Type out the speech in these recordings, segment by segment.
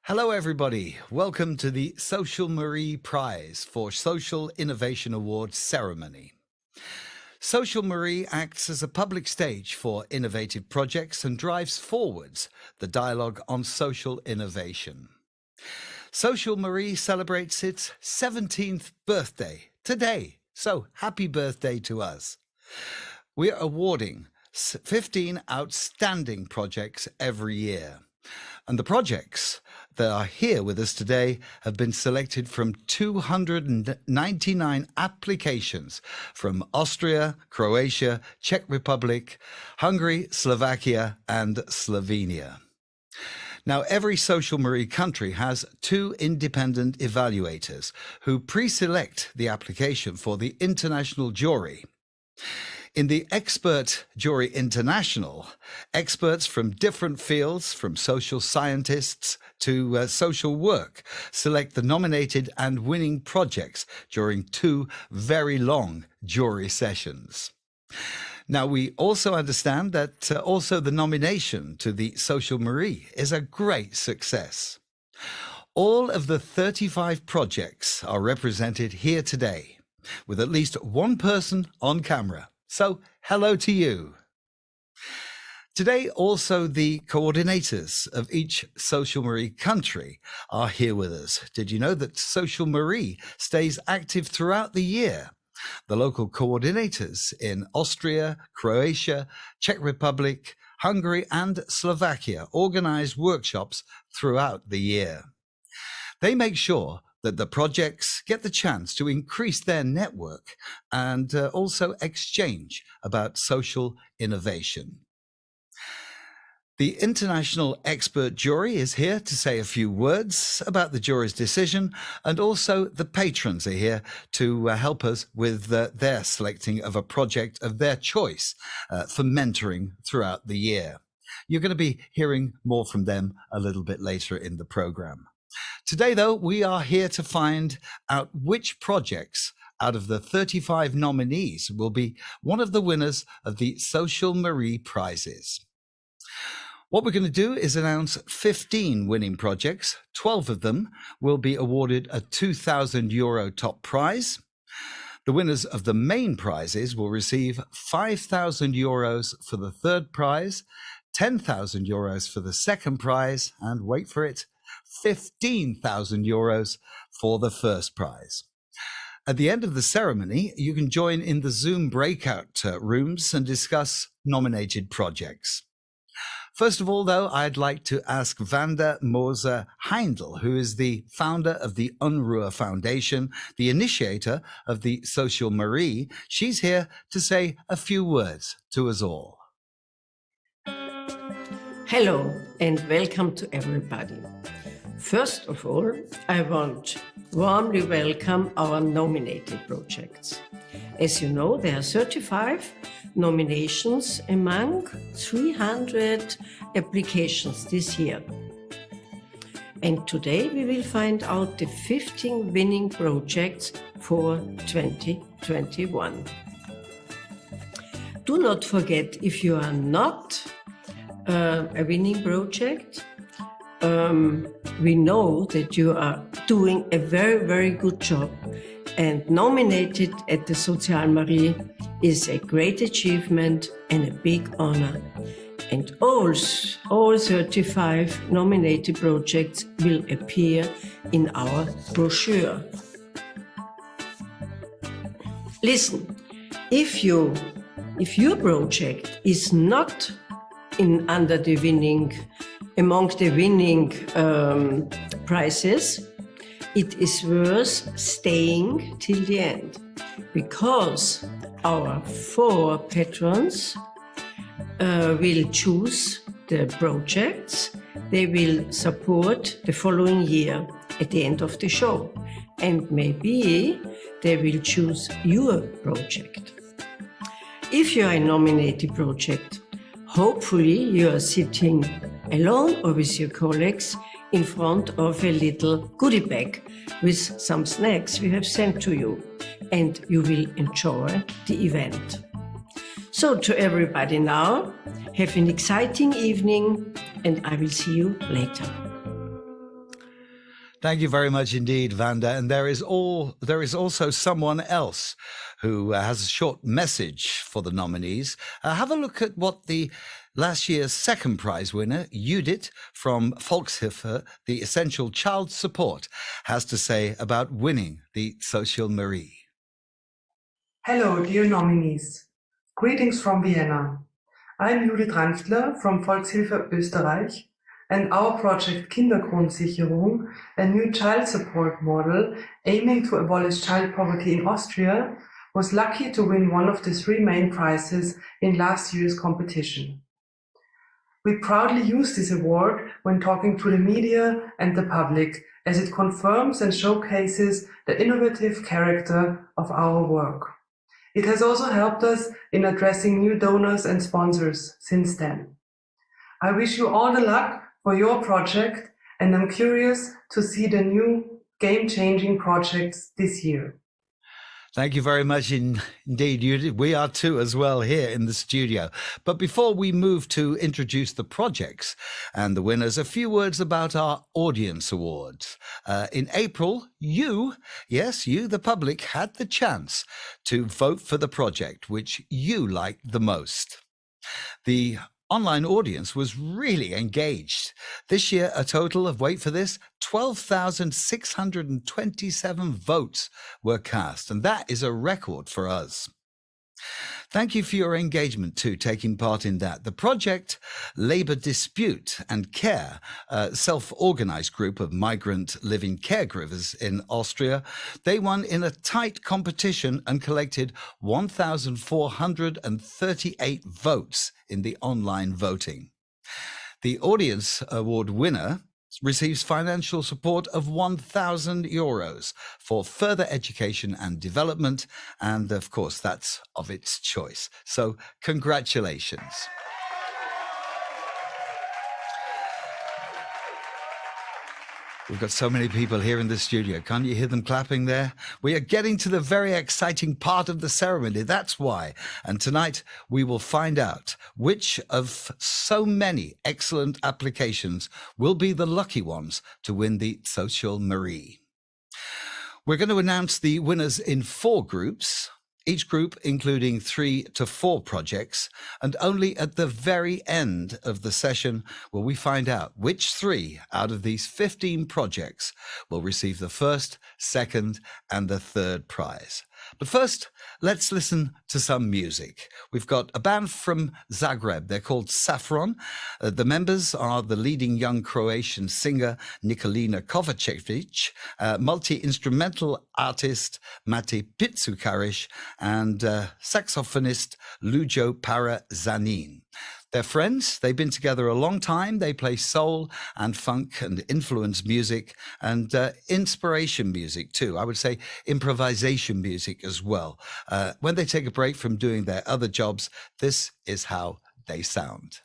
Hello everybody, welcome to the SozialMarie Prize for Social Innovation Award Ceremony. SozialMarie acts as a public stage for innovative projects and drives forwards the dialogue on social innovation. SozialMarie celebrates its 17th birthday today, so happy birthday to us. We are awarding 15 outstanding projects every year. And the projects that are here with us today have been selected from 299 applications from Austria, Croatia, Czech Republic, Hungary, Slovakia and Slovenia. Now, every SozialMarie country has 2 independent evaluators who pre-select the application for the international jury. In the Expert Jury International, experts from different fields, from social scientists to social work, select the nominated and winning projects during 2 very long jury sessions. Now, we also understand that also the nomination to the SozialMarie is a great success. All of the 35 projects are represented here today, with at least one person on camera. So, hello to you. Today, also the coordinators of each SozialMarie country are here with us. Did you know that SozialMarie stays active throughout the year? The local coordinators in Austria, Croatia, Czech Republic, Hungary and Slovakia organize workshops throughout the year. They make sure that the projects get the chance to increase their network and also exchange about social innovation. The International Expert Jury is here to say a few words about the jury's decision, and also the patrons are here to help us with their selecting of a project of their choice for mentoring throughout the year. You're going to be hearing more from them a little bit later in the program. Today, though, we are here to find out which projects out of the 35 nominees will be one of the winners of the SozialMarie prizes. What we're going to do is announce 15 winning projects. 12 of them will be awarded a €2,000 top prize. The winners of the main prizes will receive €5,000 for the third prize, €10,000 for the second prize, and wait for it, €15,000 for the first prize. At the end of the ceremony, you can join in the Zoom breakout rooms and discuss nominated projects. First of all, though, I'd like to ask Wanda Moser-Heindl, who is the founder of the Unruhe Foundation, the initiator of the SozialMarie. She's here to say a few words to us all. Hello and welcome to everybody. First of all, I want to warmly welcome our nominated projects. As you know, there are 35 nominations among 300 applications this year. And today we will find out the 15 winning projects for 2021. Do not forget, if you are not a winning project, we know that you are doing a very, very good job, and nominated at the SozialMarie is a great achievement and a big honor. And all 35 nominated projects will appear in our brochure. Listen, if your project is not among the winning prizes, it is worth staying till the end, because our 4 patrons will choose the projects they will support the following year at the end of the show, and maybe they will choose your project. If you are a nominated project, hopefully you are sitting alone or with your colleagues in front of a little goodie bag with some snacks we have sent to you, and you will enjoy the event. So to everybody now, have an exciting evening, and I will see you later. Thank you very much indeed, Vanda. And there is also someone else who has a short message for the nominees. Have a look at what the last year's second prize winner, Judith from Volkshilfe, the Essential Child Support, has to say about winning the SozialMarie. Hello, dear nominees. Greetings from Vienna. I'm Judith Ranftler from Volkshilfe Österreich, and our project Kindergrundsicherung, a new child support model aiming to abolish child poverty in Austria, was lucky to win one of the three main prizes in last year's competition. We proudly use this award when talking to the media and the public, as it confirms and showcases the innovative character of our work. It has also helped us in addressing new donors and sponsors since then. I wish you all the luck for your project, and I'm curious to see the new game-changing projects this year. Thank you very much indeed, Judith. We are too as well here in the studio. But before we move to introduce the projects and the winners, a few words about our audience awards. In April, you, the public, had the chance to vote for the project which you liked the most. The online audience was really engaged. This year, a total of, wait for this, 12,627 votes were cast, and that is a record for us. Thank you for your engagement too, taking part in that. The project Labour Dispute and Care, a self-organized group of migrant living caregivers in Austria, they won in a tight competition and collected 1,438 votes in the online voting. The Audience Award winner receives financial support of €1,000 for further education and development, and of course that's of its choice. So congratulations. We've got so many people here in the studio. Can't you hear them clapping there? We are getting to the very exciting part of the ceremony. That's why. And tonight we will find out which of so many excellent applications will be the lucky ones to win the SozialMarie. We're going to announce the winners in 4 groups, each group including 3 to 4 projects, and only at the very end of the session will we find out which 3 out of these 15 projects will receive the first, second, and the third prize. But first, let's listen to some music. We've got a band from Zagreb. They're called Saffron. The members are the leading young Croatian singer Nikolina Kovacevic, multi-instrumental artist Mate Pitsukaric, and saxophonist Lujo Parazanin. They're friends. They've been together a long time. They play soul and funk and influence music and inspiration music too. I would say improvisation music as well. When they take a break from doing their other jobs, this is how they sound.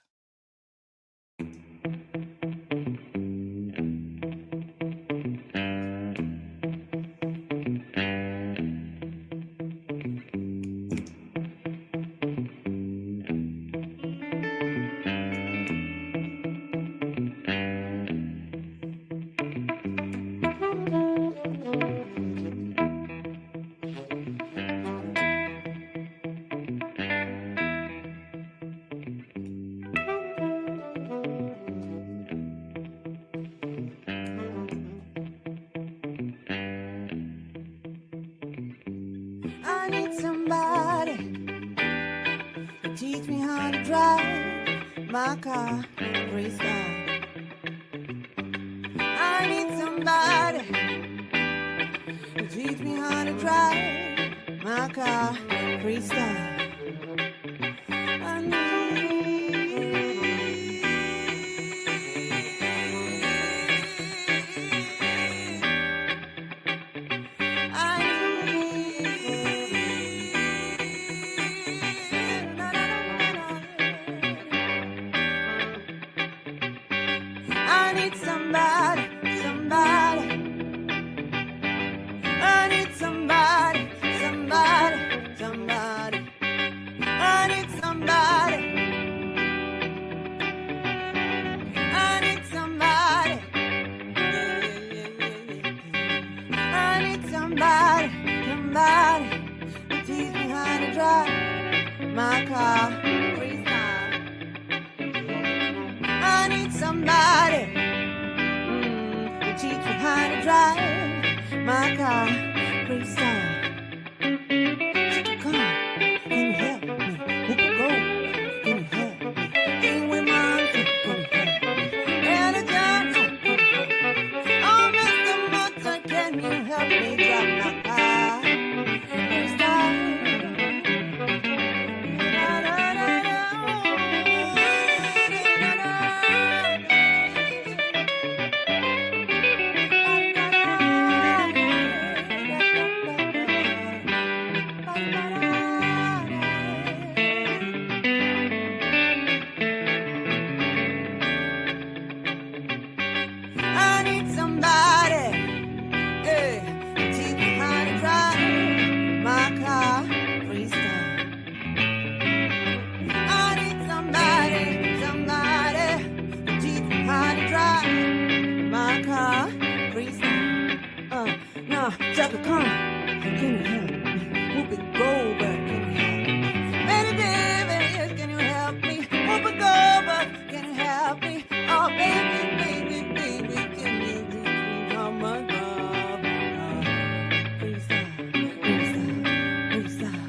I need somebody to teach me how to drive my car freestyle. I need somebody to teach me how to drive my car freestyle. I need somebody, somebody. I need somebody, somebody, somebody. I need somebody. I need somebody. Yeah, yeah, yeah, yeah, my car, freestyle. I need somebody to teach me how to drive my car, freestyle. Come on, can you help me? Who can go? Can you help me? Can we mom? Can you help me? And a John, can you help me? Oh, Mr. Mozart, can you help me drive my car, freestyle? I need somebody, hey, to teach me how to drive my car, freestyle. I need somebody to teach me how to drive my car, freestyle. No, Chuck, come on, can you help me? Whoopi Goldberg, can you help me? Betty Davis, can you help me? Whoopi Goldberg, can you help me? Oh, baby, baby, baby, can you teach me how much love? Freestyle, freestyle, freestyle.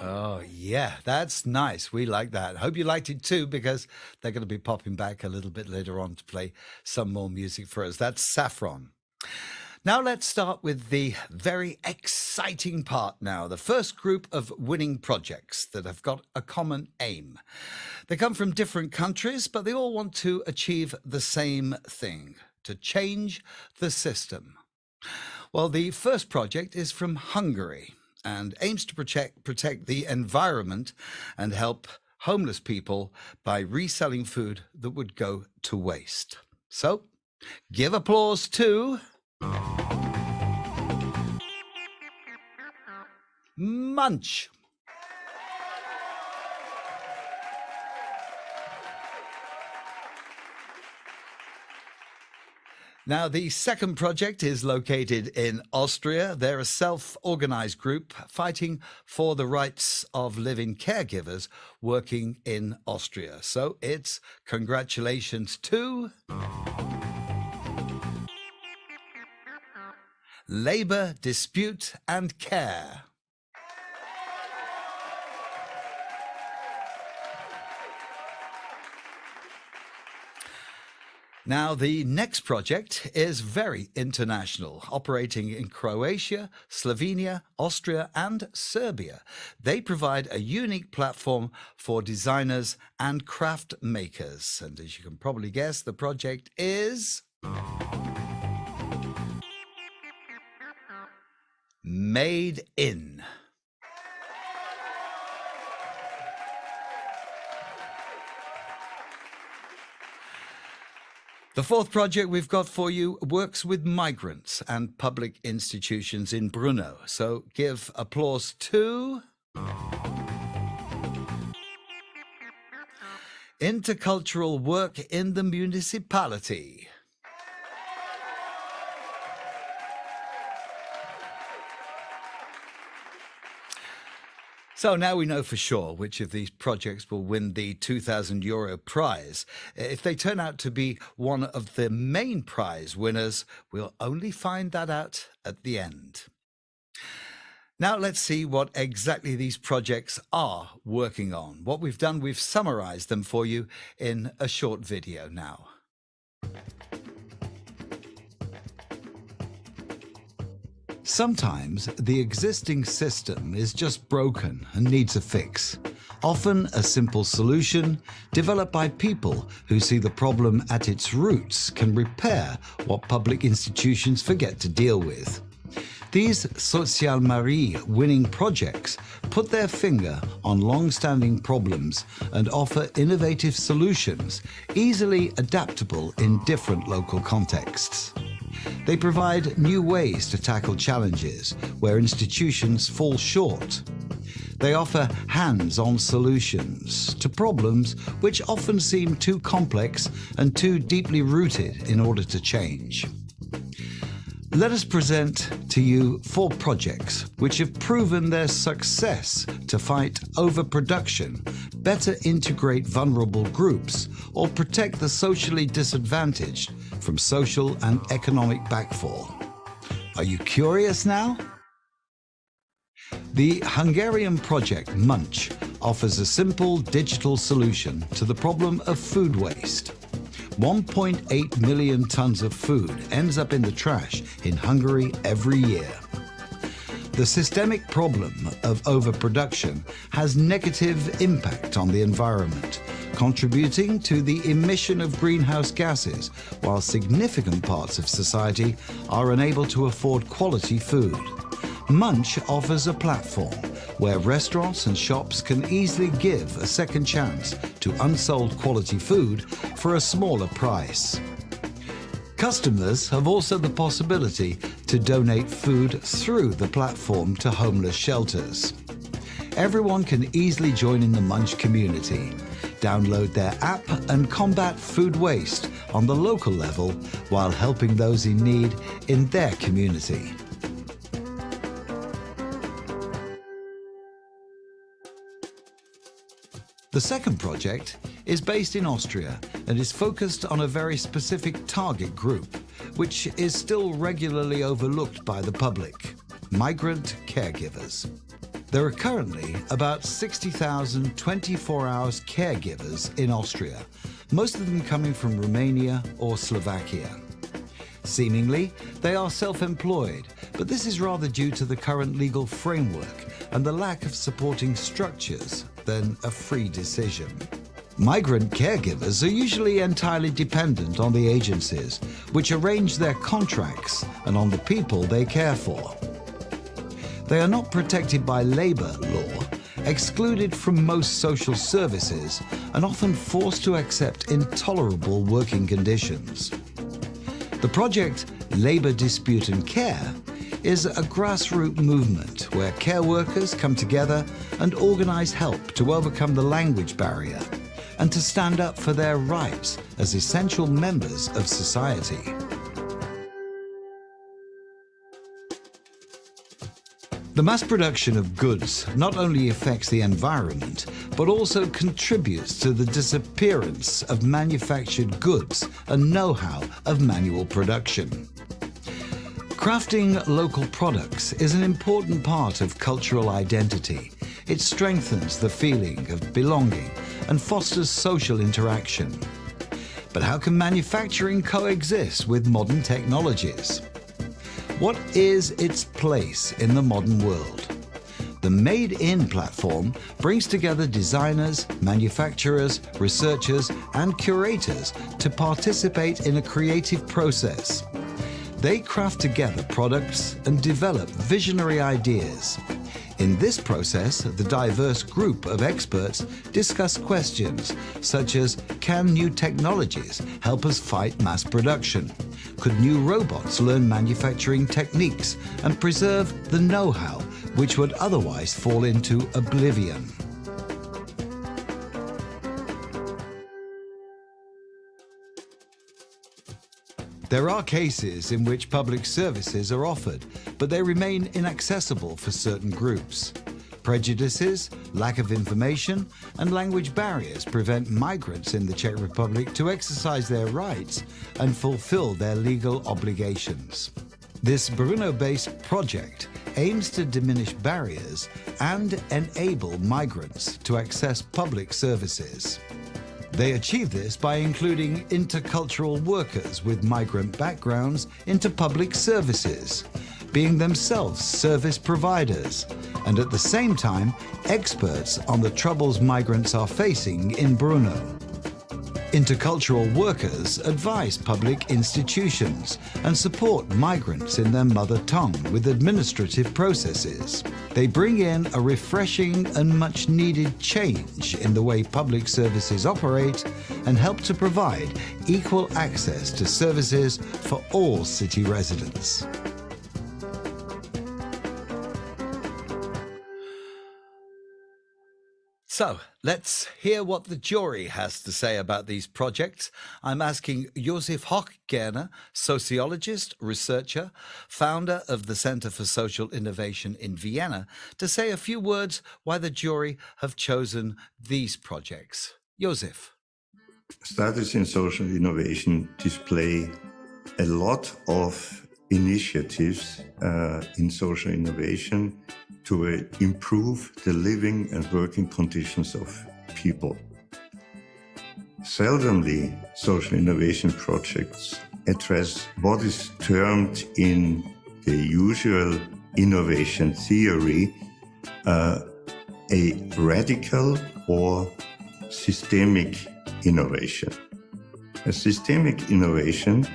Oh, yeah, that's nice. We like that. Hope you liked it too, because they're going to be popping back a little bit later on to play some more music for us. That's Saffron. Now let's start with the very exciting part now. The first group of winning projects that have got a common aim. They come from different countries, but they all want to achieve the same thing, to change the system. Well, the first project is from Hungary and aims to protect the environment and help homeless people by reselling food that would go to waste. So, give applause to Munch. Now, the second project is located in Austria. They're a self-organized group fighting for the rights of living caregivers working in Austria. So it's congratulations to Labour, Dispute and Care. Now, the next project is very international, operating in Croatia, Slovenia, Austria, and Serbia. They provide a unique platform for designers and craft makers. And as you can probably guess, the project is Made In. The fourth project we've got for you works with migrants and public institutions in Brno. So give applause to Intercultural Work in the Municipality. So now we know for sure which of these projects will win the €2,000 prize. If they turn out to be one of the main prize winners, we'll only find that out at the end. Now let's see what exactly these projects are working on. What we've done, we've summarized them for you in a short video now. Sometimes the existing system is just broken and needs a fix. Often a simple solution developed by people who see the problem at its roots can repair what public institutions forget to deal with. These SozialMarie winning projects put their finger on long-standing problems and offer innovative solutions, easily adaptable in different local contexts. They provide new ways to tackle challenges where institutions fall short. They offer hands-on solutions to problems which often seem too complex and too deeply rooted in order to change. Let us present to you 4 projects which have proven their success to fight overproduction, better integrate vulnerable groups, or protect the socially disadvantaged from social and economic backfall. Are you curious now? The Hungarian project Munch offers a simple digital solution to the problem of food waste. 1.8 million tons of food ends up in the trash in Hungary every year. The systemic problem of overproduction has negative impact on the environment, contributing to the emission of greenhouse gases, while significant parts of society are unable to afford quality food. Munch offers a platform where restaurants and shops can easily give a second chance to unsold quality food for a smaller price. Customers have also the possibility to donate food through the platform to homeless shelters. Everyone can easily join in the Munch community, download their app and combat food waste on the local level while helping those in need in their community. The second project is based in Austria and is focused on a very specific target group, which is still regularly overlooked by the public: migrant caregivers. There are currently about 60,000 24-hour caregivers in Austria, most of them coming from Romania or Slovakia. Seemingly, they are self-employed, but this is rather due to the current legal framework and the lack of supporting structures than a free decision. Migrant caregivers are usually entirely dependent on the agencies, which arrange their contracts, and on the people they care for. They are not protected by labor law, excluded from most social services, and often forced to accept intolerable working conditions. The project Labour Dispute and Care is a grassroot movement where care workers come together and organise help to overcome the language barrier and to stand up for their rights as essential members of society. The mass production of goods not only affects the environment, but also contributes to the disappearance of manufactured goods and know-how of manual production. Crafting local products is an important part of cultural identity. It strengthens the feeling of belonging and fosters social interaction. But how can manufacturing coexist with modern technologies? What is its place in the modern world? The Made In platform brings together designers, manufacturers, researchers, and curators to participate in a creative process. They craft together products and develop visionary ideas. In this process, the diverse group of experts discuss questions such as, can new technologies help us fight mass production? Could new robots learn manufacturing techniques and preserve the know-how which would otherwise fall into oblivion? There are cases in which public services are offered, but they remain inaccessible for certain groups. Prejudices, lack of information, and language barriers prevent migrants in the Czech Republic to exercise their rights and fulfill their legal obligations. This Brno-based project aims to diminish barriers and enable migrants to access public services. They achieve this by including intercultural workers with migrant backgrounds into public services, being themselves service providers, and at the same time, experts on the troubles migrants are facing in Brno. Intercultural workers advise public institutions and support migrants in their mother tongue with administrative processes. They bring in a refreshing and much needed change in the way public services operate and help to provide equal access to services for all city residents. So, let's hear what the jury has to say about these projects. I'm asking Josef Hochgerner, sociologist, researcher, founder of the Center for Social Innovation in Vienna, to say a few words why the jury have chosen these projects. Josef. Studies in social innovation display a lot of initiatives in social innovation to improve the living and working conditions of people. Seldomly, social innovation projects address what is termed in the usual innovation theory a radical or systemic innovation. A systemic innovation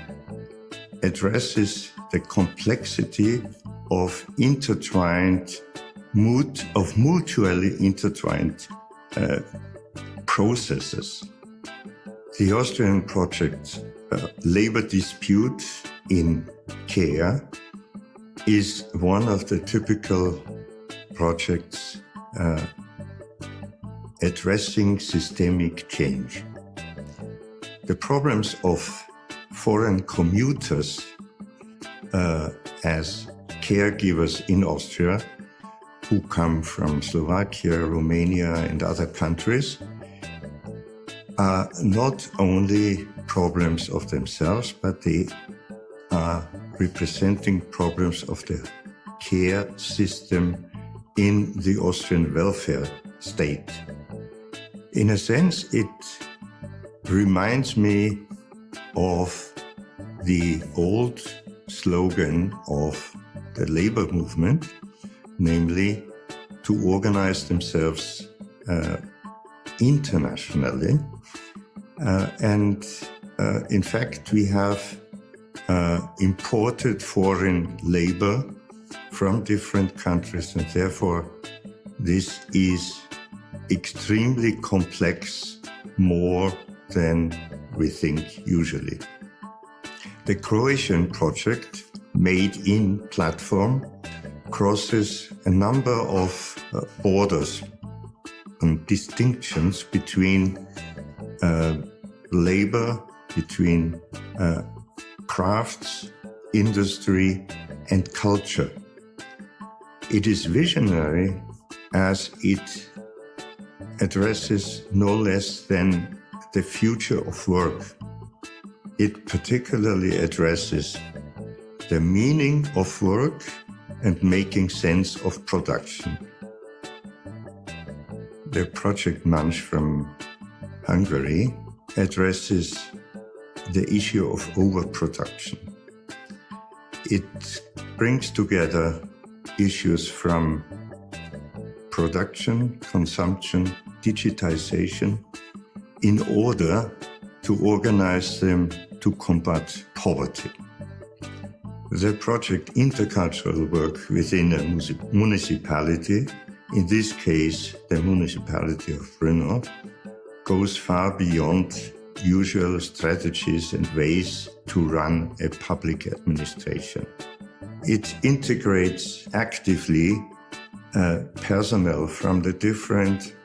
addresses the complexity of mutually intertwined processes. The Austrian project labor dispute in care is one of the typical projects addressing systemic change. The problems of foreign commuters as caregivers in Austria who come from Slovakia, Romania, and other countries are not only problems of themselves, but they are representing problems of the care system in the Austrian welfare state. In a sense, it reminds me of the old slogan of the labor movement, namely to organize themselves internationally. In fact, we have imported foreign labor from different countries, and therefore this is extremely complex, more than we think usually. The Croatian Project Made In platform crosses a number of borders and distinctions between labor, between crafts, industry, and culture. It is visionary as it addresses no less than the future of work. It particularly addresses the meaning of work and making sense of production. The Project Munch from Hungary addresses the issue of overproduction. It brings together issues from production, consumption, digitization, in order to organize them to combat poverty. The project intercultural work within a municipality, in this case the municipality of Brno, goes far beyond usual strategies and ways to run a public administration. It integrates actively personnel from the different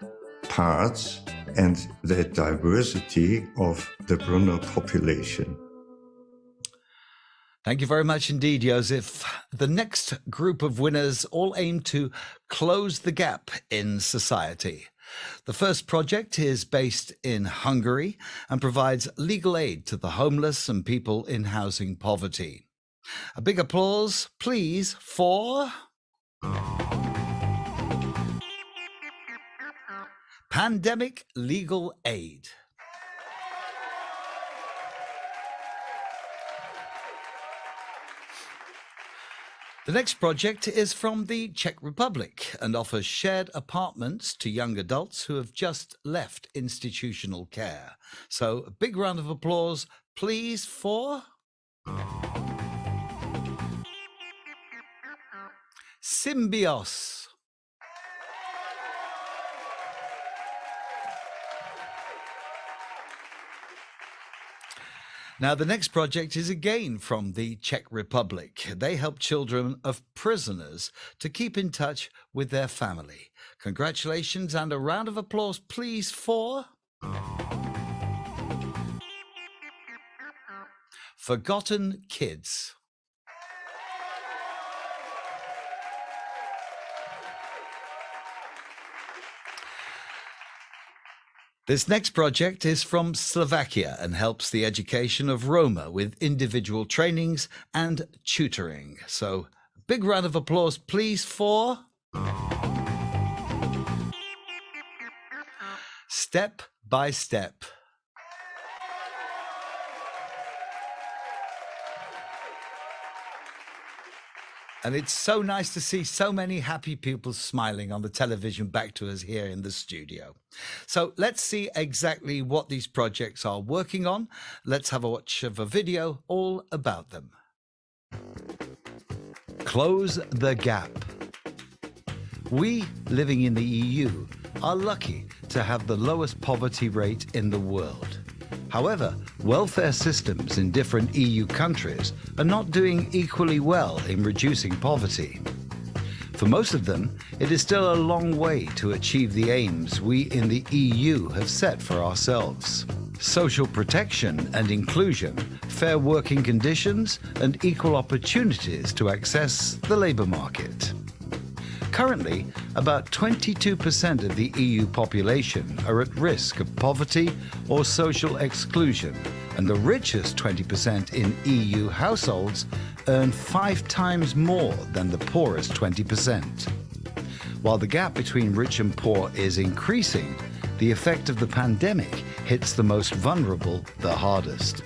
parts and the diversity of the Brno population. Thank you very much indeed, Josef. The next group of winners all aim to close the gap in society. The first project is based in Hungary and provides legal aid to the homeless and people in housing poverty. A big applause, please, for Pandemic Legal Aid. The next project is from the Czech Republic and offers shared apartments to young adults who have just left institutional care. So a big round of applause, please, for Symbios. Now, the next project is again from the Czech Republic. They help children of prisoners to keep in touch with their family. Congratulations and a round of applause, please, for Forgotten Kids. This next project is from Slovakia and helps the education of Roma with individual trainings and tutoring. So, big round of applause, please, for Step by Step. And it's so nice to see so many happy people smiling on the television back to us here in the studio. So let's see exactly what these projects are working on. Let's have a watch of a video all about them. Close the gap. We, living in the EU, are lucky to have the lowest poverty rate in the world. However, welfare systems in different EU countries are not doing equally well in reducing poverty. For most of them, it is still a long way to achieve the aims we in the EU have set for ourselves. Social protection and inclusion, fair working conditions, and equal opportunities to access the labour market. Currently, about 22% of the EU population are at risk of poverty or social exclusion, and the richest 20% in EU households earn 5 times more than the poorest 20%. While the gap between rich and poor is increasing, the effect of the pandemic hits the most vulnerable the hardest.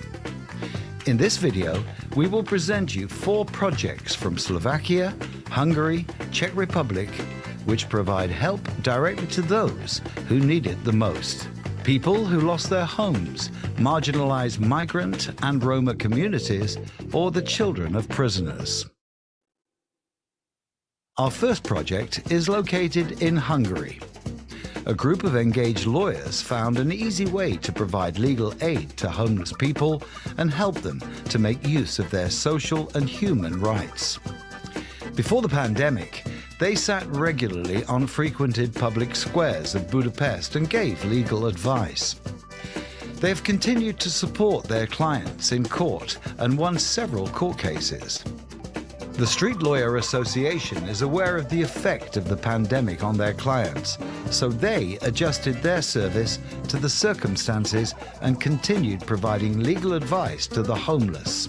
In this video, we will present you 4 projects from Slovakia, Hungary, Czech Republic, which provide help directly to those who need it the most. People who lost their homes, marginalized migrant and Roma communities, or the children of prisoners. Our first project is located in Hungary. A group of engaged lawyers found an easy way to provide legal aid to homeless people and help them to make use of their social and human rights. Before the pandemic, they sat regularly on frequented public squares of Budapest and gave legal advice. They have continued to support their clients in court and won several court cases. The Street Lawyer Association is aware of the effect of the pandemic on their clients, so they adjusted their service to the circumstances and continued providing legal advice to the homeless.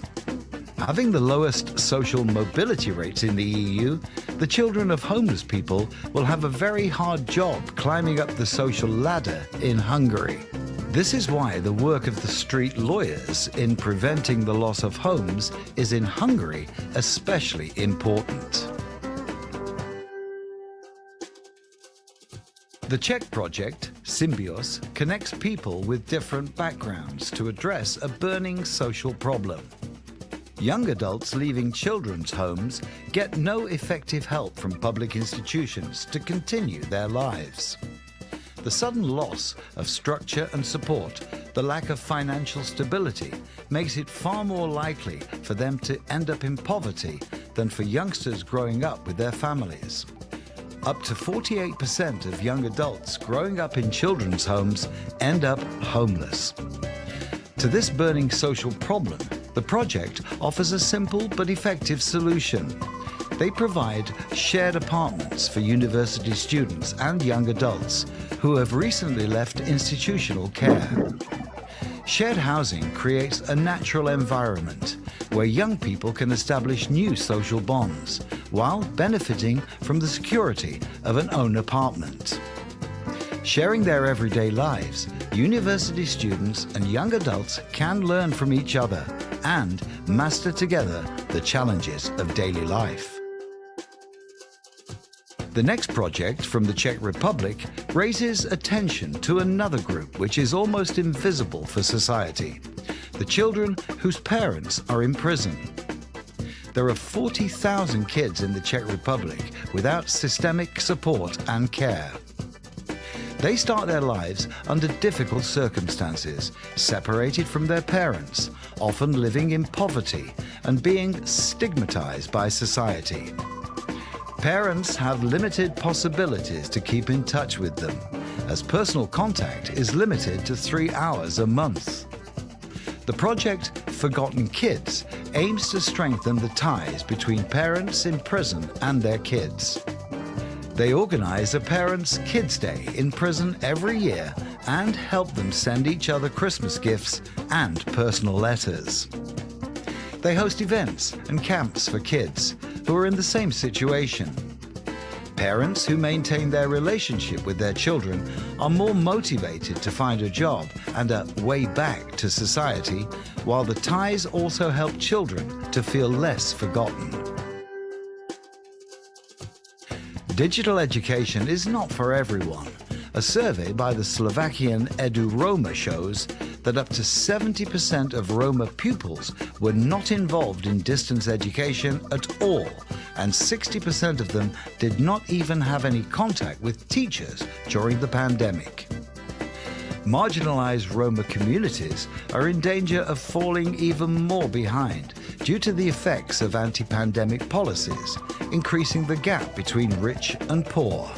Having the lowest social mobility rates in the EU, the children of homeless people will have a very hard job climbing up the social ladder in Hungary. This is why the work of the street lawyers in preventing the loss of homes is in Hungary especially important. The Czech project, Symbios, connects people with different backgrounds to address a burning social problem. Young adults leaving children's homes get no effective help from public institutions to continue their lives. The sudden loss of structure and support, the lack of financial stability, makes it far more likely for them to end up in poverty than for youngsters growing up with their families. Up to 48% of young adults growing up in children's homes end up homeless. To this burning social problem, the project offers a simple but effective solution. They provide shared apartments for university students and young adults who have recently left institutional care. Shared housing creates a natural environment where young people can establish new social bonds while benefiting from the security of an own apartment. Sharing their everyday lives, university students and young adults can learn from each other and master together the challenges of daily life. The next project from the Czech Republic raises attention to another group which is almost invisible for society: the children whose parents are in prison. There are 40,000 kids in the Czech Republic without systemic support and care. They start their lives under difficult circumstances, separated from their parents, often living in poverty and being stigmatized by society. Parents have limited possibilities to keep in touch with them, as personal contact is limited to 3 hours a month. The project Forgotten Kids aims to strengthen the ties between parents in prison and their kids. They organize a Parents' Kids Day in prison every year and help them send each other Christmas gifts and personal letters. They host events and camps for kids who are in the same situation. Parents who maintain their relationship with their children are more motivated to find a job and a way back to society, while the ties also help children to feel less forgotten. Digital education is not for everyone. A survey by the Slovakian Edu Roma shows that up to 70% of Roma pupils were not involved in distance education at all, and 60% of them did not even have any contact with teachers during the pandemic. Marginalized Roma communities are in danger of falling even more behind due to the effects of anti-pandemic policies, increasing the gap between rich and poor.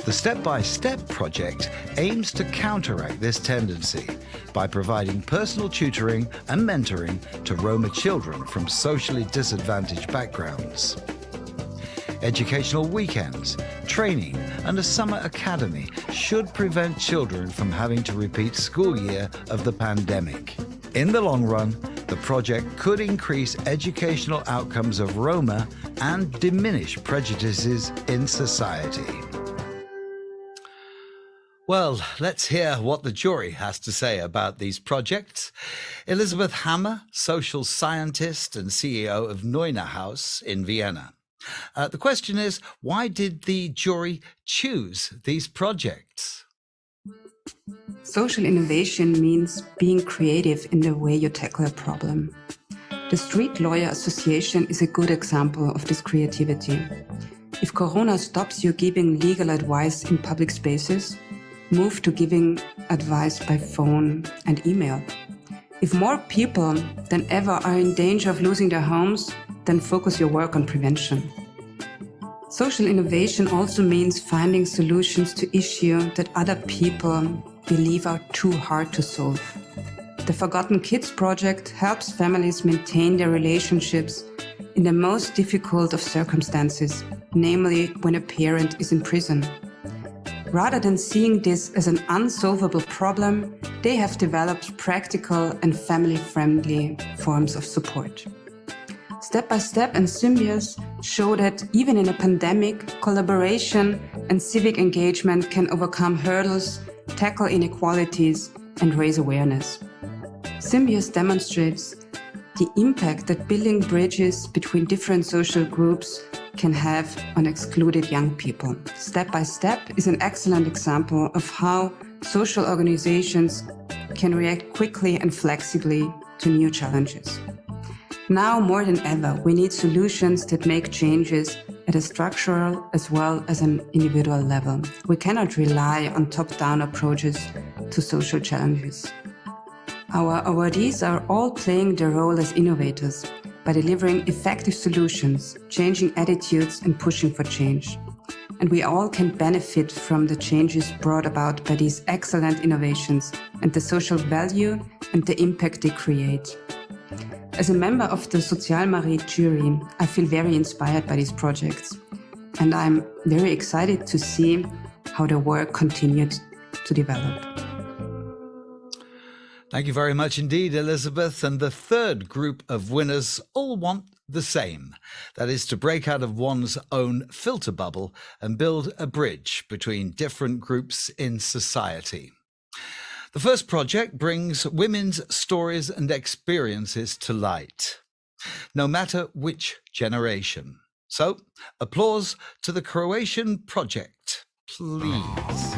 The Step-by-Step project aims to counteract this tendency by providing personal tutoring and mentoring to Roma children from socially disadvantaged backgrounds. Educational weekends, training, and a summer academy should prevent children from having to repeat school year of the pandemic. In the long run, the project could increase educational outcomes of Roma and diminish prejudices in society. Well, let's hear what the jury has to say about these projects. Elizabeth Hammer, social scientist and CEO of Neuner House in Vienna. The question is, why did the jury choose these projects? Social innovation means being creative in the way you tackle a problem. The Street Lawyer Association is a good example of this creativity. If Corona stops you giving legal advice in public spaces, move to giving advice by phone and email. If more people than ever are in danger of losing their homes, then focus your work on prevention. Social innovation also means finding solutions to issues that other people believe are too hard to solve. The Forgotten Kids project helps families maintain their relationships in the most difficult of circumstances, namely when a parent is in prison. Rather than seeing this as an unsolvable problem, they have developed practical and family-friendly forms of support. Step-by-Step and Symbios show that even in a pandemic, collaboration and civic engagement can overcome hurdles, tackle inequalities, and raise awareness. Symbios demonstrates the impact that building bridges between different social groups can have on excluded young people. Step by Step is an excellent example of how social organizations can react quickly and flexibly to new challenges. Now more than ever, we need solutions that make changes at a structural as well as an individual level. We cannot rely on top-down approaches to social challenges. Our awardees are all playing their role as innovators by delivering effective solutions, changing attitudes and pushing for change. And we all can benefit from the changes brought about by these excellent innovations and the social value and the impact they create. As a member of the SozialMarie jury, I feel very inspired by these projects, and I'm very excited to see how the work continued to develop. Thank you very much indeed, Elizabeth. And the third group of winners all want the same. That is to break out of one's own filter bubble and build a bridge between different groups in society. The first project brings women's stories and experiences to light, no matter which generation. So, applause to the Croatian Project, please.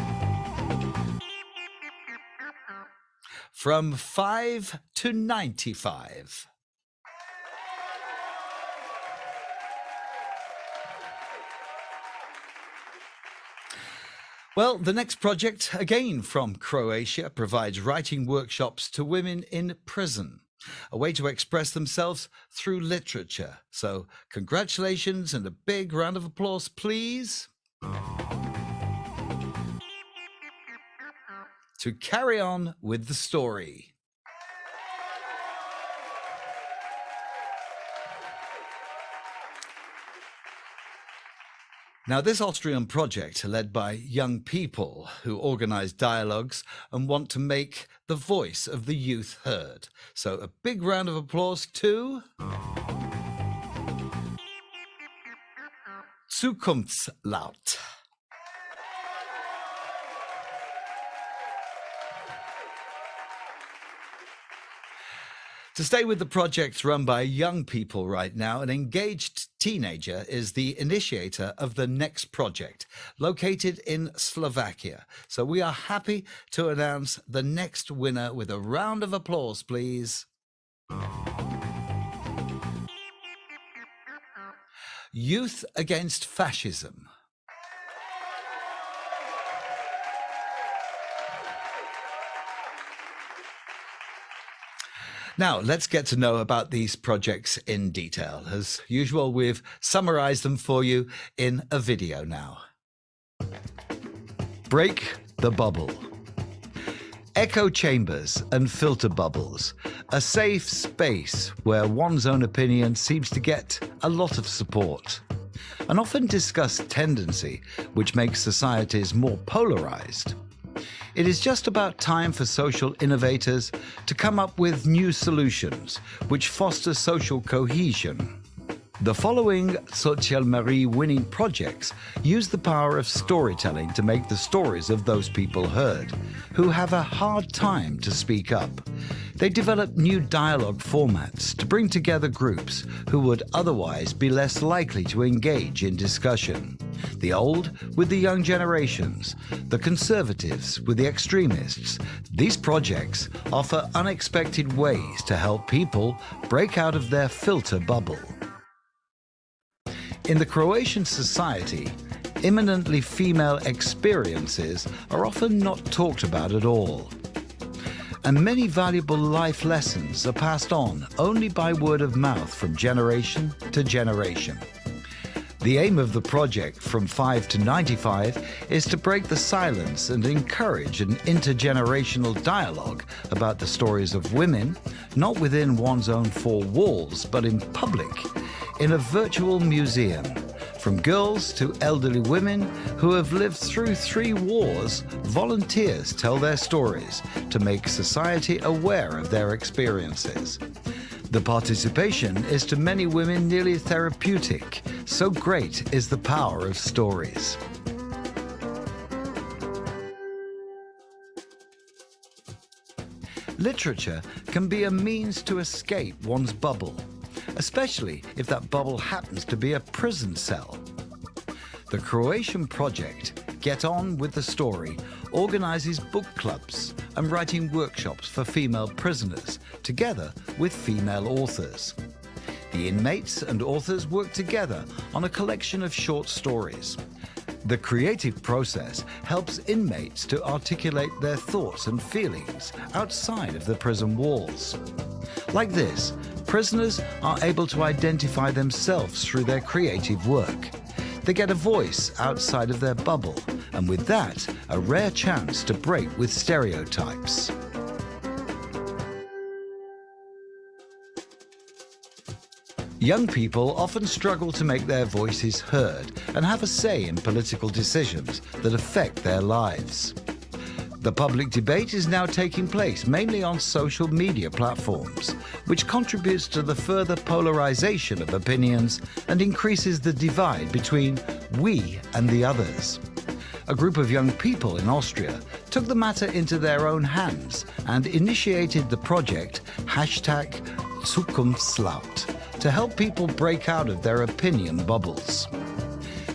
From 5 to 95. Well, the next project, again from Croatia, provides writing workshops to women in prison, a way to express themselves through literature. So, congratulations and a big round of applause, please. To carry on with the story. Now, this Austrian project, led by young people who organize dialogues and want to make the voice of the youth heard. So a big round of applause to Zukunftslaut. To stay with the projects run by young people right now, an engaged teenager is the initiator of the next project, located in Slovakia. So we are happy to announce the next winner with a round of applause, please. Youth Against Fascism. Now, let's get to know about these projects in detail. As usual, we've summarized them for you in a video now. Break the bubble. Echo chambers and filter bubbles, a safe space where one's own opinion seems to get a lot of support. An often discussed tendency which makes societies more polarized. It is just about time for social innovators to come up with new solutions which foster social cohesion. The following SozialMarie winning projects use the power of storytelling to make the stories of those people heard, who have a hard time to speak up. They develop new dialogue formats to bring together groups who would otherwise be less likely to engage in discussion. The old with the young generations, the conservatives with the extremists. These projects offer unexpected ways to help people break out of their filter bubble. In the Croatian society, eminently female experiences are often not talked about at all. And many valuable life lessons are passed on only by word of mouth from generation to generation. The aim of the project From 5 to 95 is to break the silence and encourage an intergenerational dialogue about the stories of women, not within one's own four walls, but in public, in a virtual museum. From girls to elderly women who have lived through 3 wars, volunteers tell their stories to make society aware of their experiences. The participation is to many women nearly therapeutic. So great is the power of stories. literature can be a means to escape one's bubble, especially if that bubble happens to be a prison cell. The Croatian Project, Get On with the Story, organises book clubs and writing workshops for female prisoners, together with female authors. The inmates and authors work together on a collection of short stories. The creative process helps inmates to articulate their thoughts and feelings outside of the prison walls. Like this, prisoners are able to identify themselves through their creative work. They get a voice outside of their bubble, and with that, a rare chance to break with stereotypes. Young people often struggle to make their voices heard and have a say in political decisions that affect their lives. The public debate is now taking place mainly on social media platforms, which contributes to the further polarization of opinions and increases the divide between we and the others. A group of young people in Austria took the matter into their own hands and initiated the project #Zukunftslaut to help people break out of their opinion bubbles.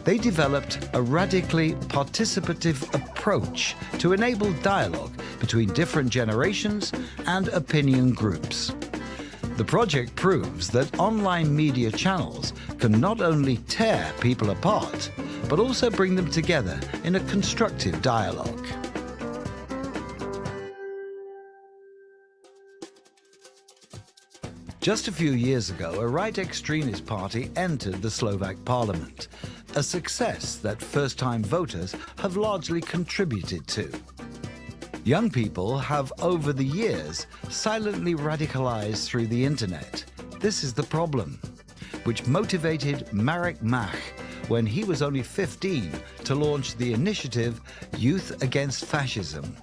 They developed a radically participative approach to enable dialogue between different generations and opinion groups. The project proves that online media channels can not only tear people apart, but also bring them together in a constructive dialogue. Just a few years ago, a right extremist party entered the Slovak parliament, a success that first-time voters have largely contributed to. Young people have, over the years, silently radicalized through the internet. This is the problem, which motivated Marek Mach, when he was only 15, to launch the initiative Youth Against Fascism.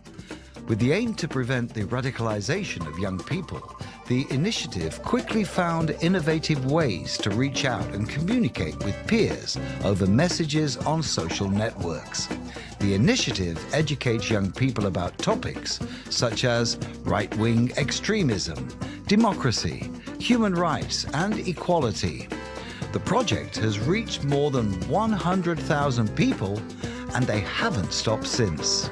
With the aim to prevent the radicalization of young people, the initiative quickly found innovative ways to reach out and communicate with peers over messages on social networks. The initiative educates young people about topics such as right-wing extremism, democracy, human rights, and equality. The project has reached more than 100,000 people, and they haven't stopped since.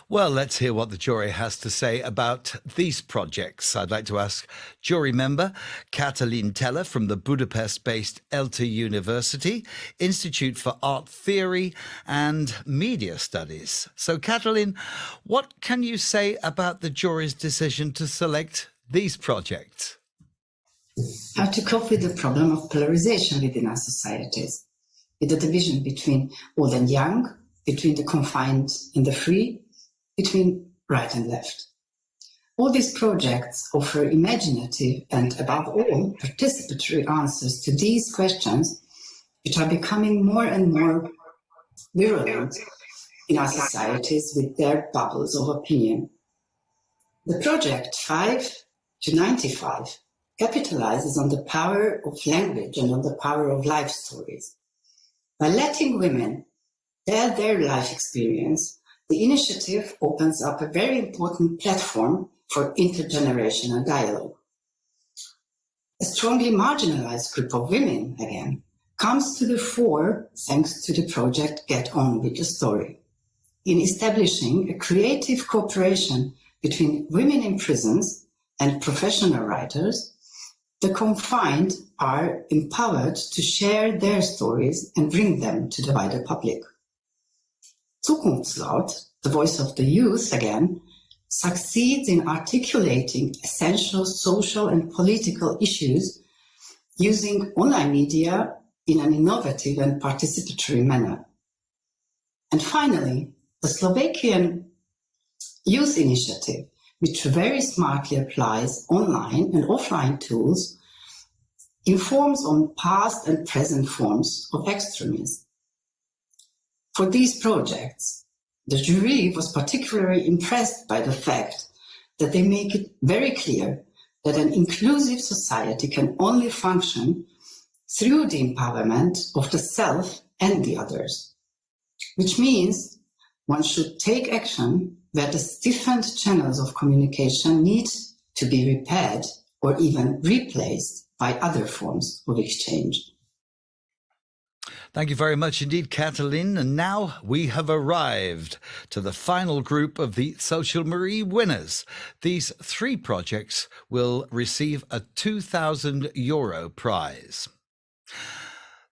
Well, let's hear what the jury has to say about these projects. I'd like to ask jury member Katalin Teller from the Budapest-based ELTE University, Institute for Art Theory and Media Studies. So, Katalin, what can you say about the jury's decision to select these projects? How to cope with the problem of polarization within our societies, with the division between old and young, between the confined and the free, between right and left. All these projects offer imaginative and, above all, participatory answers to these questions, which are becoming more and more virulent in our societies with their bubbles of opinion. The project 5 to 95 capitalizes on the power of language and on the power of life stories. By letting women tell their life experience, the initiative opens up a very important platform for intergenerational dialogue. A strongly marginalized group of women, again, comes to the fore thanks to the project Get On with the Story, in establishing a creative cooperation between women in prisons and professional writers. The confined are empowered to share their stories and bring them to the wider public. Zukunftslaut, the voice of the youth again, succeeds in articulating essential social and political issues using online media in an innovative and participatory manner. And finally, the Slovakian Youth Initiative, which very smartly applies online and offline tools, informs on past and present forms of extremism. For these projects, the jury was particularly impressed by the fact that they make it very clear that an inclusive society can only function through the empowerment of the self and the others, which means one should take action where the different channels of communication need to be repaired or even replaced by other forms of exchange. Thank you very much indeed, Katalin. And now we have arrived to the final group of the SozialMarie winners. These 3 projects will receive a €2,000 prize.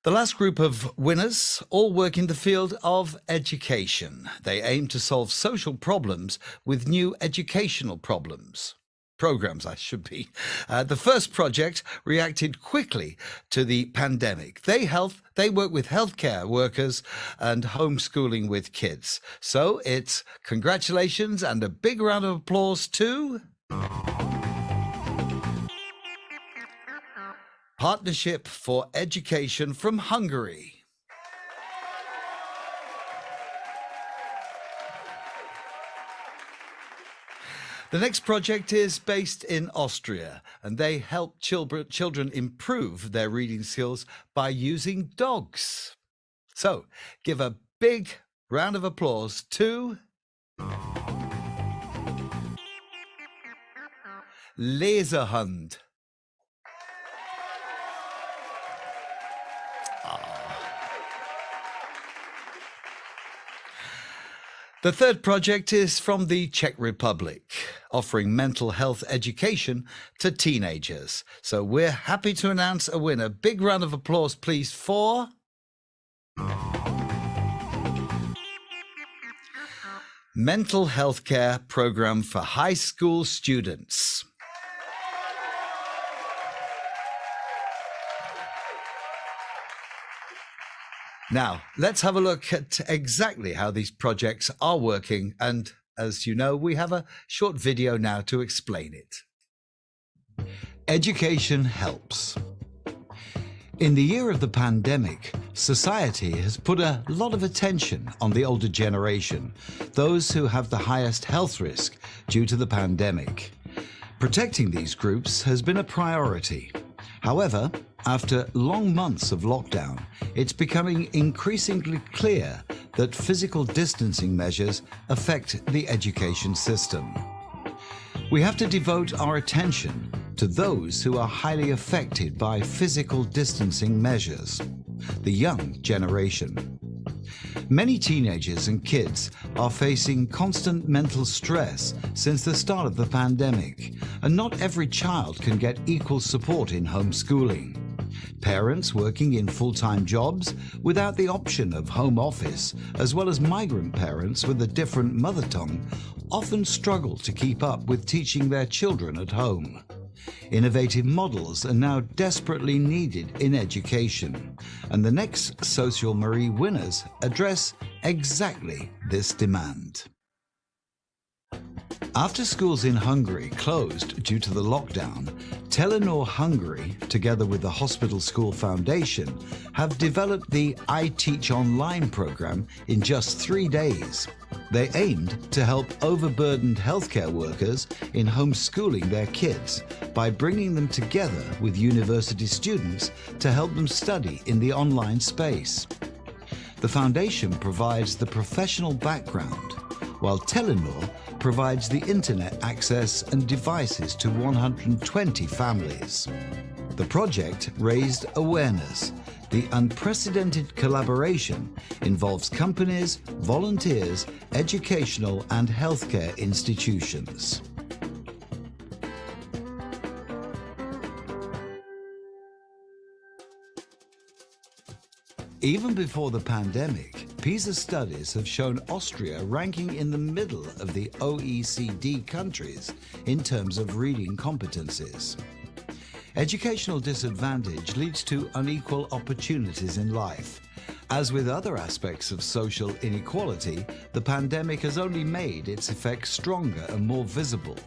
The last group of winners all work in the field of education. They aim to solve social problems with new educational programs. The first project reacted quickly to the pandemic. They work with healthcare workers and homeschooling with kids. So it's congratulations and a big round of applause to Partnership for Education from Hungary. The next project is based in Austria, and they help children improve their reading skills by using dogs. So give a big round of applause to Leserhund. The third project is from the Czech Republic, offering mental health education to teenagers. So we're happy to announce a winner. Big round of applause, please, for Mental Health Care Program for High School Students. Now, let's have a look at exactly how these projects are working. And as you know, we have a short video now to explain it. Education helps. In the year of the pandemic, society has put a lot of attention on the older generation, those who have the highest health risk due to the pandemic. Protecting these groups has been a priority. However, after long months of lockdown, it's becoming increasingly clear that physical distancing measures affect the education system. We have to devote our attention to those who are highly affected by physical distancing measures, the young generation. Many teenagers and kids are facing constant mental stress since the start of the pandemic, and not every child can get equal support in homeschooling. Parents working in full-time jobs without the option of home office, as well as migrant parents with a different mother tongue, often struggle to keep up with teaching their children at home. Innovative models are now desperately needed in education, and the next SozialMarie winners address exactly this demand. After schools in Hungary closed due to the lockdown, Telenor Hungary, together with the Hospital School Foundation, have developed the I Teach Online program in just 3 days. They aimed to help overburdened healthcare workers in homeschooling their kids by bringing them together with university students to help them study in the online space. The foundation provides the professional background, while Telenor provides the internet access and devices to 120 families. The project raised awareness. The unprecedented collaboration involves companies, volunteers, educational and healthcare institutions. Even before the pandemic, PISA studies have shown Austria ranking in the middle of the OECD countries in terms of reading competencies. Educational disadvantage leads to unequal opportunities in life. As with other aspects of social inequality, the pandemic has only made its effects stronger and more visible.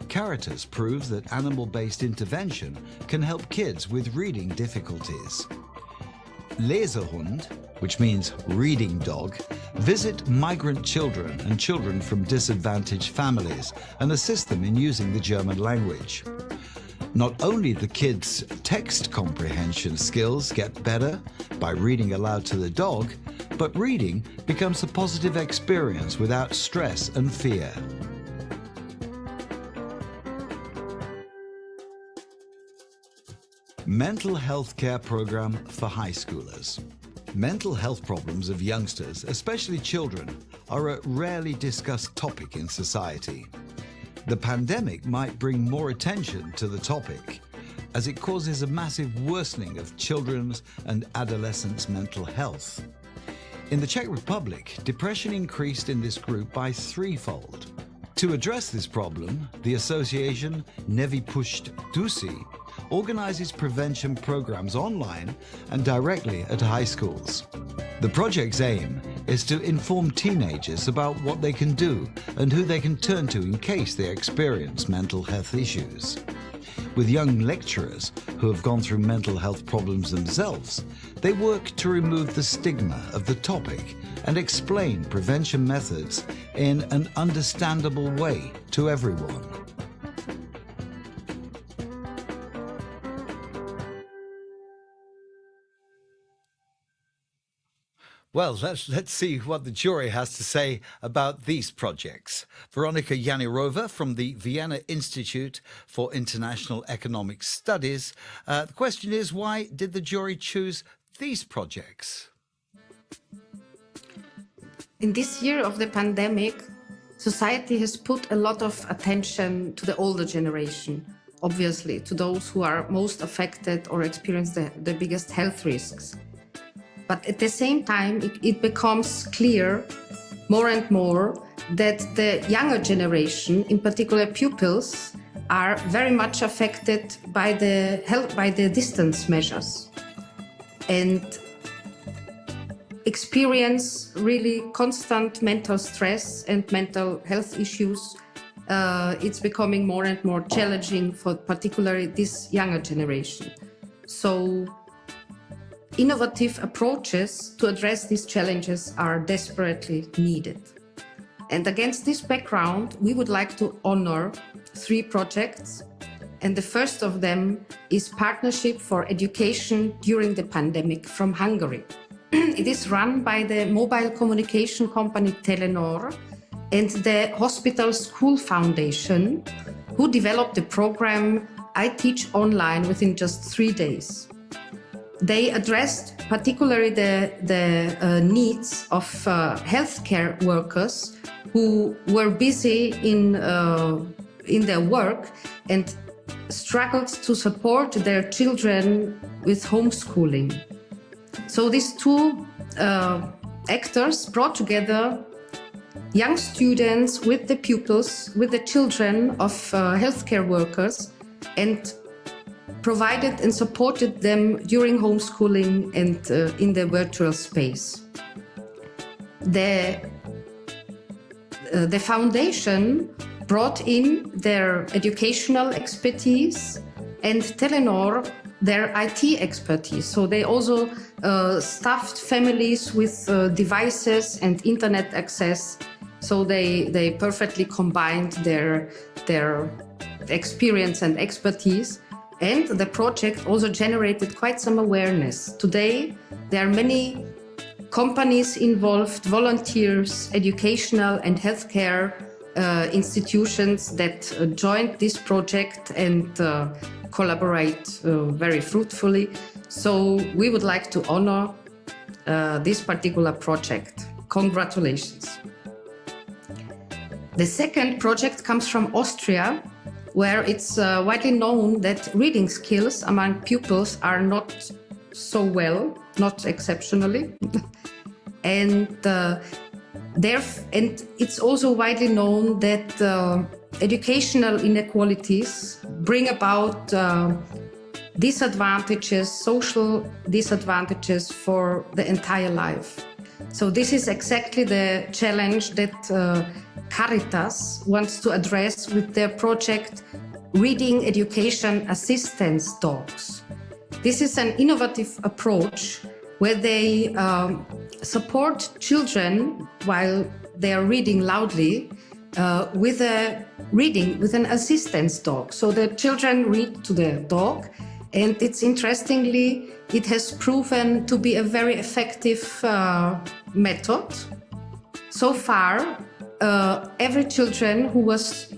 Caritas proves that animal-based intervention can help kids with reading difficulties. Leserhund, which means reading dog, visit migrant children and children from disadvantaged families and assist them in using the German language. Not only the kids' text comprehension skills get better by reading aloud to the dog, but reading becomes a positive experience without stress and fear. Mental health care program for high schoolers. Mental health problems of youngsters, especially children, are a rarely discussed topic in society. The pandemic might bring more attention to the topic, as it causes a massive worsening of children's and adolescents' mental health. In the Czech Republic, depression increased in this group by threefold. To address this problem, the association Nevypušť Dusi organizes prevention programs online and directly at high schools. The project's aim is to inform teenagers about what they can do and who they can turn to in case they experience mental health issues. With young lecturers who have gone through mental health problems themselves, they work to remove the stigma of the topic and explain prevention methods in an understandable way to everyone. Well, let's see what the jury has to say about these projects. Veronika Janirova from the Vienna Institute for International Economic Studies. The question is, why did the jury choose these projects? In this year of the pandemic, society has put a lot of attention to the older generation, obviously, to those who are most affected or experience the biggest health risks. But at the same time, it becomes clear more and more that the younger generation, in particular pupils, are very much affected by the distance measures and experience really constant mental stress and mental health issues. It's becoming more and more challenging for particularly this younger generation. So innovative approaches to address these challenges are desperately needed. And against this background, we would like to honor 3 projects. And the first of them is Partnership for Education During the Pandemic from Hungary. It is run by the mobile communication company Telenor and the Hospital School Foundation, who developed the program I Teach Online within just 3 days. They addressed particularly the needs of healthcare workers who were busy in their work and struggled to support their children with homeschooling. So these 2 actors brought together young students with the pupils, with the children of healthcare workers, and provided and supported them during homeschooling and in the virtual space. The foundation brought in their educational expertise and Telenor their IT expertise. So they also staffed families with devices and internet access. So they perfectly combined their experience and expertise. And the project also generated quite some awareness. Today, there are many companies involved, volunteers, educational and healthcare institutions that joined this project and collaborate very fruitfully. So we would like to honor this particular project. Congratulations. The second project comes from Austria, where it's widely known that reading skills among pupils are not so well, not exceptionally. And it's also widely known that educational inequalities bring about disadvantages, social disadvantages for the entire life. So this is exactly the challenge that Caritas wants to address with their project Reading Education Assistance Dogs. This is an innovative approach where they support children while they are reading loudly with a reading with an assistance dog. So the children read to the dog, and it's interestingly, it has proven to be a very effective method. So far, every children who was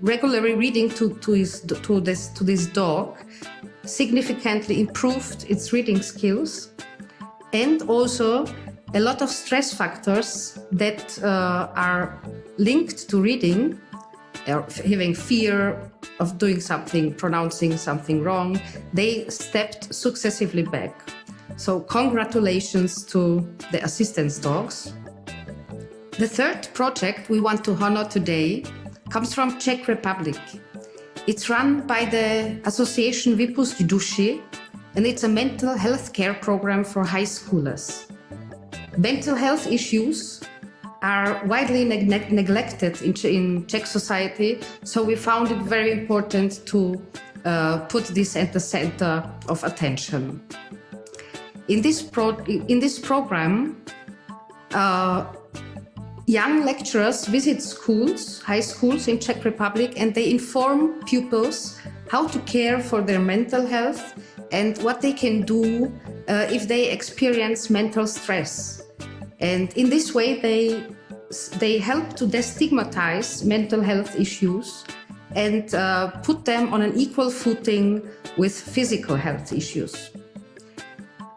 regularly reading to this dog significantly improved its reading skills, and also a lot of stress factors that are linked to reading, having fear of doing something, pronouncing something wrong, they stepped successively back. So congratulations to the assistance dogs. The third project we want to honor today comes from Czech Republic. It's run by the association Vypusť duši, and it's a mental health care program for high schoolers. Mental health issues are widely neglected in Czech society, so we found it very important to put this at the center of attention. In this program, young lecturers visit schools, high schools in Czech Republic, and they inform pupils how to care for their mental health and what they can do if they experience mental stress. And in this way, they help to destigmatize mental health issues and put them on an equal footing with physical health issues.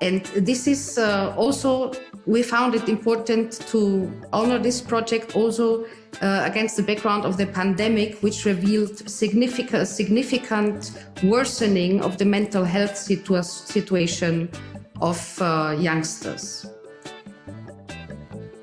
And this is also, we found it important to honor this project also against the background of the pandemic, which revealed significant worsening of the mental health situation of youngsters.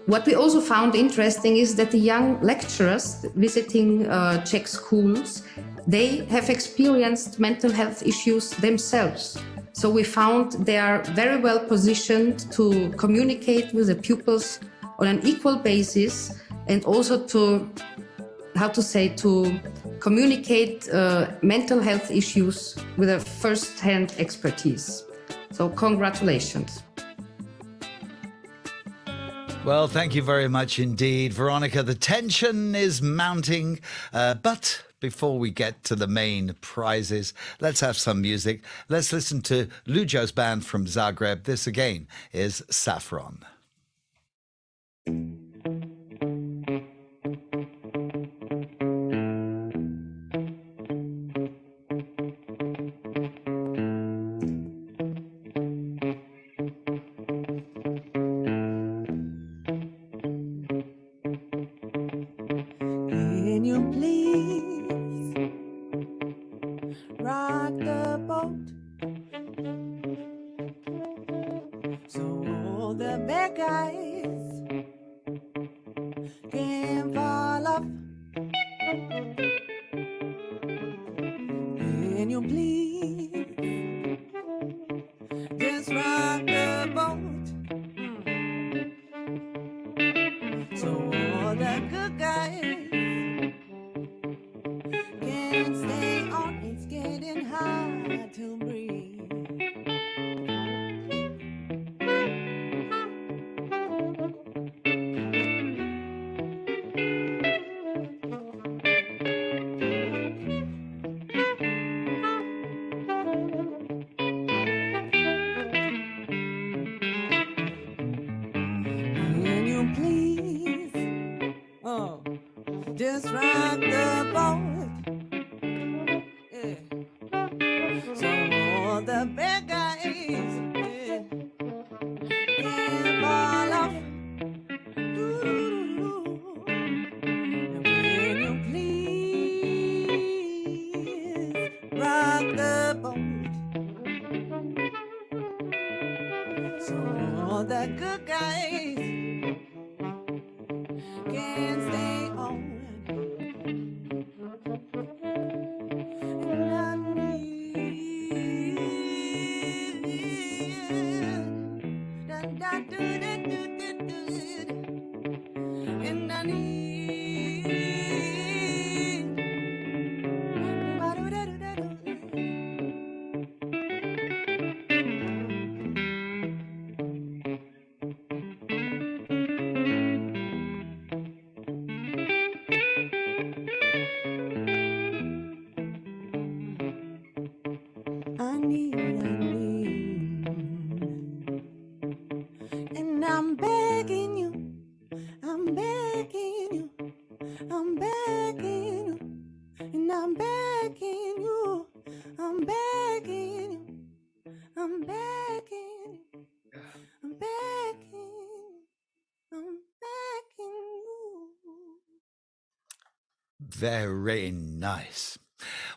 What we also found interesting is that the young lecturers visiting Czech schools, they have experienced mental health issues themselves. So we found they are very well positioned to communicate with the pupils on an equal basis, and also to communicate mental health issues with a first-hand expertise. So congratulations. Well, thank you very much indeed, Veronica. The tension is mounting, but before we get to the main prizes, let's have some music. Let's listen to Lujo's band from Zagreb. This again is Saffron. Can you please rock the boat so all the bad guys can fall off? Can you please just rock the boat so all the good guys can stay on? It's getting hard to breathe. Very nice.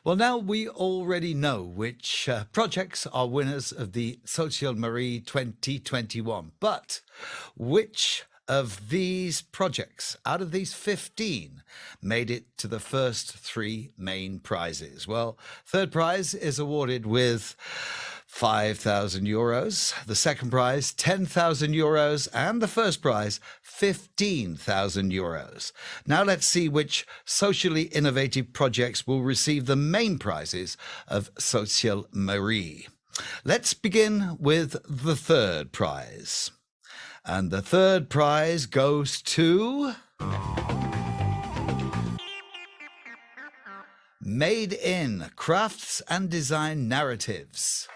Well, now we already know which projects are winners of the SozialMarie 2021, but which of these projects out of these 15 made it to the first 3 main prizes? Well, third prize is awarded with €5,000, the second prize €10,000, and the first prize €15,000. Now let's see which socially innovative projects will receive the main prizes of SozialMarie. Let's begin with the third prize. And the third prize goes to Made in Crafts and Design Narratives.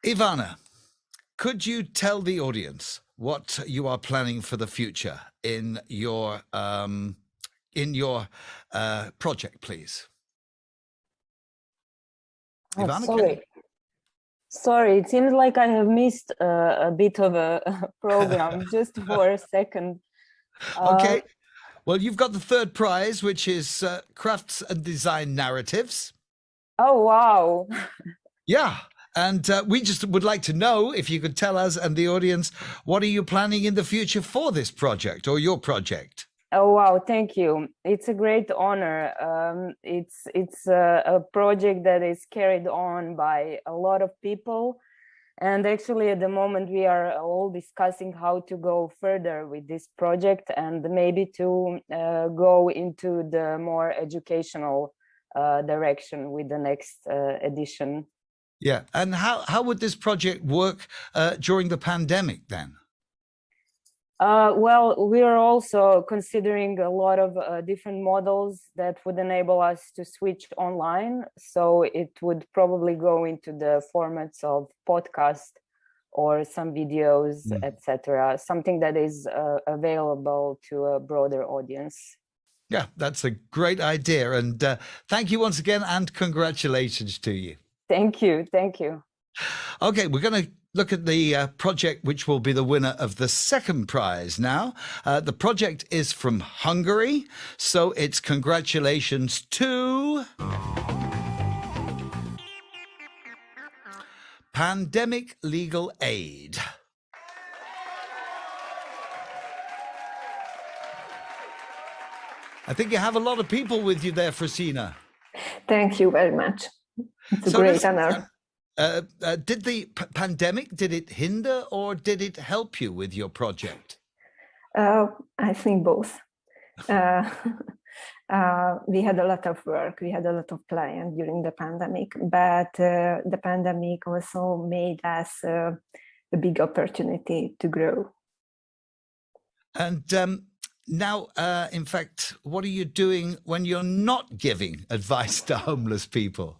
Ivana, could you tell the audience what you are planning for the future in your project, please? Oh, Ivana, sorry, it seems like I have missed a bit of a program just for a second. Okay, well, you've got the third prize, which is Crafts and Design Narratives. Oh, wow. Yeah. And we just would like to know if you could tell us and the audience, what are you planning in the future for this project or your project? Oh, wow. Thank you. It's a great honor. It's a project that is carried on by a lot of people. And actually, at the moment, we are all discussing how to go further with this project and maybe to go into the more educational direction with the next edition. Yeah. And how would this project work during the pandemic then? Well, we are also considering a lot of different models that would enable us to switch online. So it would probably go into the formats of podcast or some videos, etc. Something that is available to a broader audience. Yeah, that's a great idea. And thank you once again, and congratulations to you. Thank you. Thank you. Okay, we're going to look at the project which will be the winner of the second prize now. The project is from Hungary, so it's congratulations to Pandemic Legal Aid. I think you have a lot of people with you there, Frosina. Thank you very much. It's a great honor. Did the pandemic, did it hinder or did it help you with your project? I think both. We had a lot of work, we had a lot of clients during the pandemic, but the pandemic also made us a big opportunity to grow. And now, in fact, what are you doing when you're not giving advice to homeless people?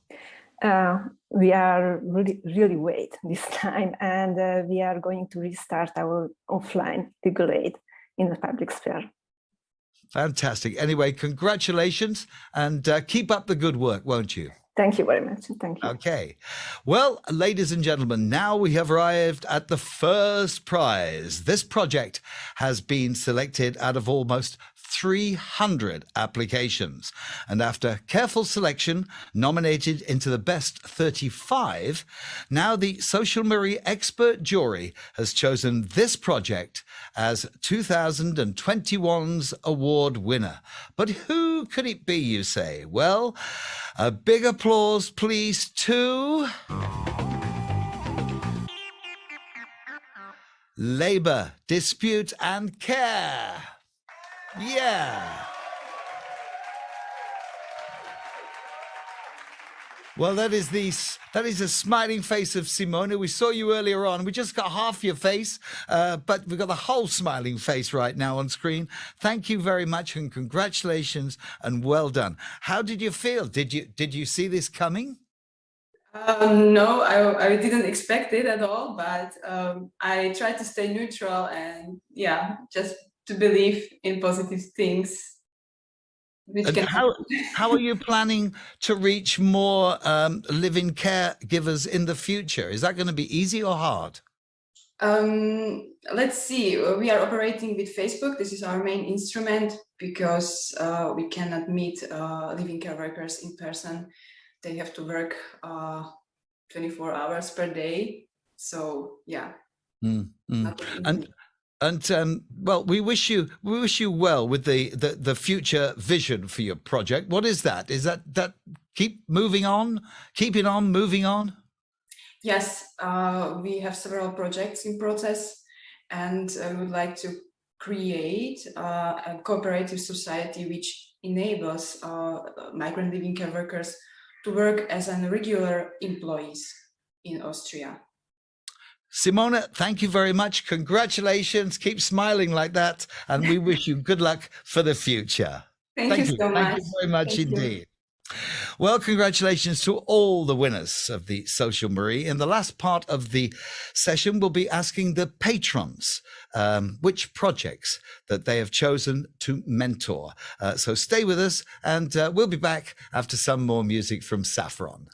We are really wait this time, and we are going to restart our offline legal aid in the public sphere. Fantastic. Anyway, congratulations, and keep up the good work, won't you? Thank you very much. Thank you. Okay. Well, ladies and gentlemen, now we have arrived at the first prize. This project has been selected out of almost 300 applications, and after careful selection, nominated into the best 35, now the SozialMarie expert jury has chosen this project as 2021's award winner. But who could it be, you say? Well, a big applause, please, to Labour, Dispute and Care. Yeah. Well, that is a smiling face of Simona. We saw you earlier on. We just got half your face, but we've got the whole smiling face right now on screen. Thank you very much, and congratulations, and well done. How did you feel? Did you see this coming? No, I didn't expect it at all, but I tried to stay neutral and just to believe in positive things. How are you planning to reach more live-in caregivers in the future? Is that going to be easy or hard? Let's see. We are operating with Facebook. This is our main instrument because we cannot meet living care workers in person. They have to work 24 hours per day. So yeah. Well, we wish you well with the future vision for your project. What is that? Is that keep moving on, moving on? Yes, we have several projects in process, and we would like to create a cooperative society which enables migrant living care workers to work as regular employees in Austria. Simona, thank you very much. Congratulations. Keep smiling like that. And we wish you good luck for the future. Thank you so much. Thank you very much indeed. Well, congratulations to all the winners of the SozialMarie. In the last part of the session, we'll be asking the patrons which projects that they have chosen to mentor. So stay with us, and we'll be back after some more music from Saffron.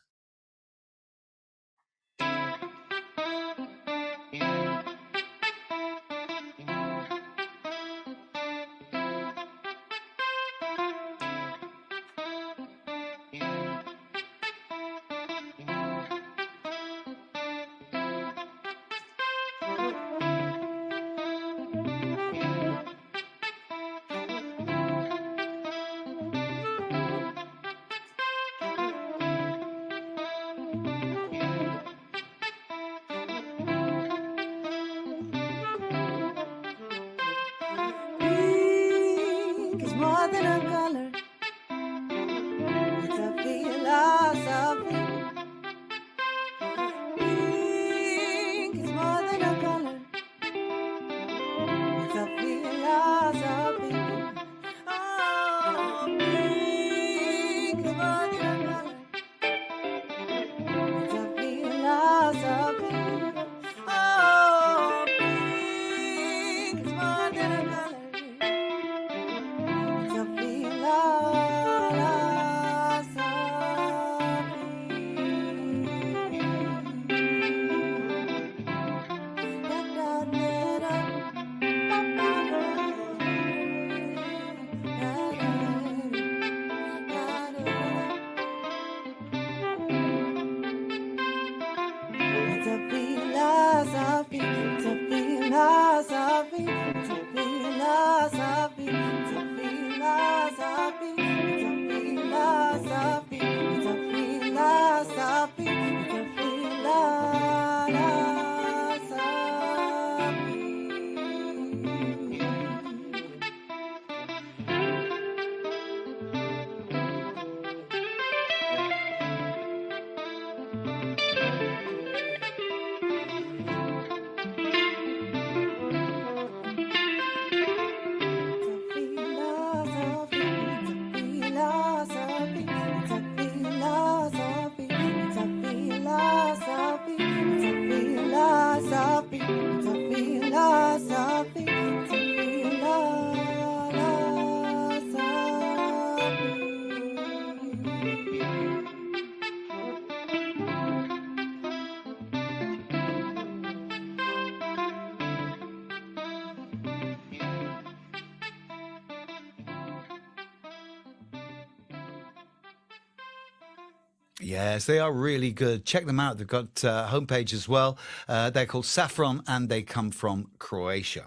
Yes, they are really good. Check them out. They've got a homepage as well. They're called Saffron, and they come from Croatia.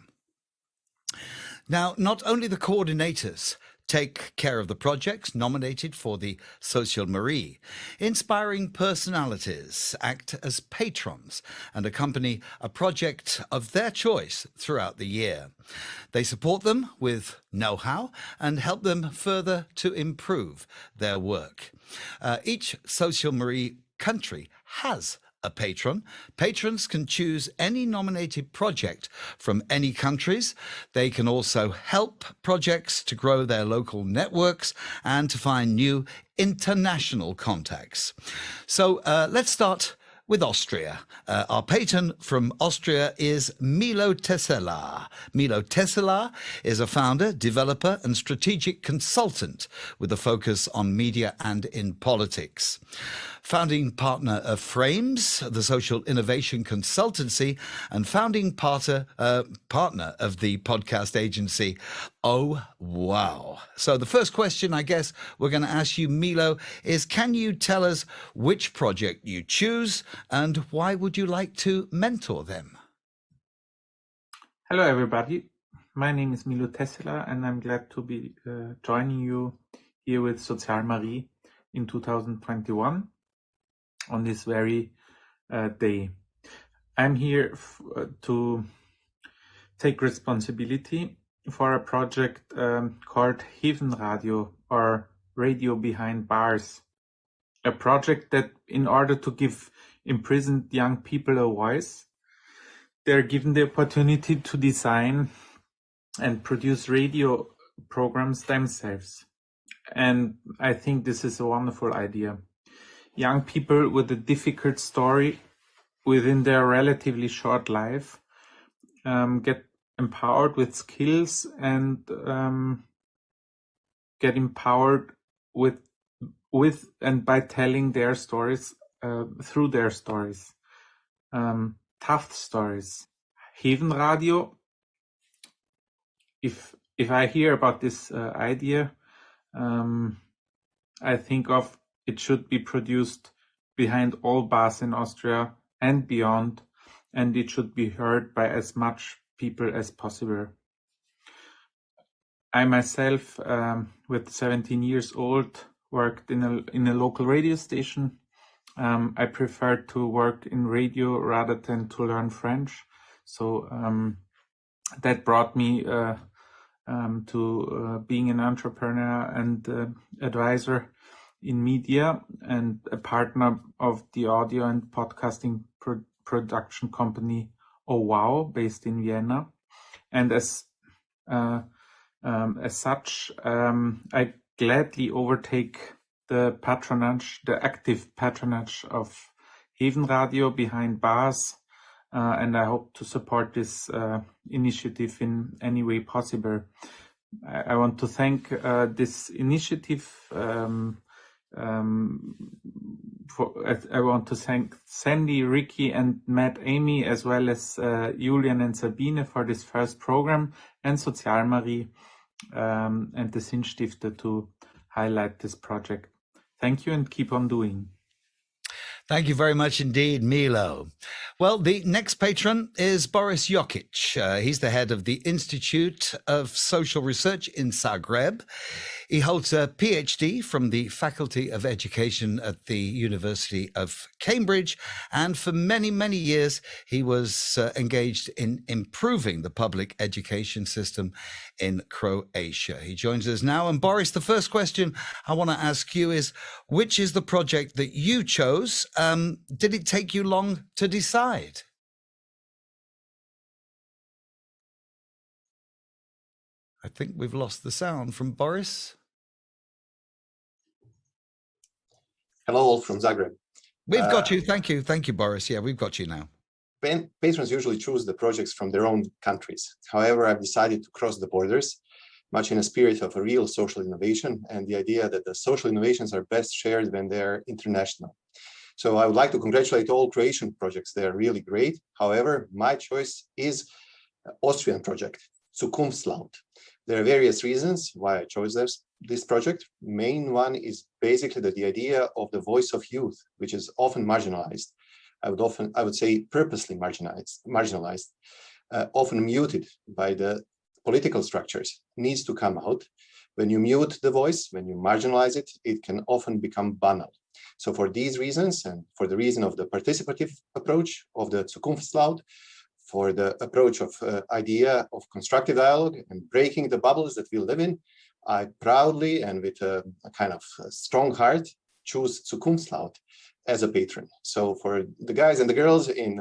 Now, not only the coordinators take care of the projects nominated for the SozialMarie, inspiring personalities act as patrons and accompany a project of their choice throughout the year. They support them with know-how and help them further to improve their work. Each SozialMarie country has a patron. Patrons can choose any nominated project from any countries. They can also help projects to grow their local networks and to find new international contacts. So let's start with Austria. Our patron from Austria is Milo Tesela. Milo Tesela is a founder, developer, and strategic consultant with a focus on media and in politics. founding partner of Frames, the social innovation consultancy, and founding partner of the podcast agency. Oh, wow. So the first question I guess we're going to ask you, Milo, is can you tell us which project you choose and why would you like to mentor them? Hello, everybody. My name is Milo Tessela, and I'm glad to be joining you here with SozialMarie in 2021 on this very day. I'm here to take responsibility for a project called Hevenradio, or Radio Behind Bars, a project that, in order to give imprisoned young people a voice, they're given the opportunity to design and produce radio programs themselves. And I think this is a wonderful idea. Young people with a difficult story within their relatively short life get empowered with skills and get empowered with and by telling their stories through their stories. Tough stories. Hevenradio, if I hear about this idea, I think of it should be produced behind all bars in Austria and beyond, and it should be heard by as much people as possible. I myself, with 17 years old, worked in a local radio station. I prefer to work in radio rather than to learn French. So that brought me to being an entrepreneur and advisor in media and a partner of the audio and podcasting production company Oh Wow, based in Vienna. And as such, I gladly overtake the active patronage of Hevenradio Behind Bars, and I hope to support this initiative in any way possible. I want to thank this initiative. I want to thank Sandy, Ricky, and Matt, Amy, as well as Julian and Sabine for this first program, and SozialMarie and the Sinnstifter to highlight this project. Thank you and keep on doing. Thank you very much indeed, Milo. Well, the next patron is Boris Jokic. He's the head of the Institute of Social Research in Zagreb. He holds a PhD from the Faculty of Education at the University of Cambridge. And for many, many years, he was engaged in improving the public education system in Croatia. He joins us now. And Boris, the first question I want to ask you is, which is the project that you chose? Did it take you long to decide? I think we've lost the sound from Boris. Hello, all from Zagreb. We've got you. Thank you. Thank you, Boris. Yeah, we've got you now. Patrons usually choose the projects from their own countries. However, I've decided to cross the borders, much in a spirit of a real social innovation and the idea that the social innovations are best shared when they're international. So I would like to congratulate all Croatian projects. They're really great. However, my choice is Austrian project, Zukunftslaut. There are various reasons why I chose this project. Main one is basically the idea of the voice of youth, which is often marginalized. I would say purposely marginalized, often muted by the political structures, needs to come out. When you mute the voice, when you marginalize it, it can often become banal. So for these reasons, and for the reason of the participative approach of the Zukunftslaut, for the approach of idea of constructive dialogue and breaking the bubbles that we live in, I proudly and with a kind of strong heart choose Zukunftslaut as a patron. So for the guys and the girls in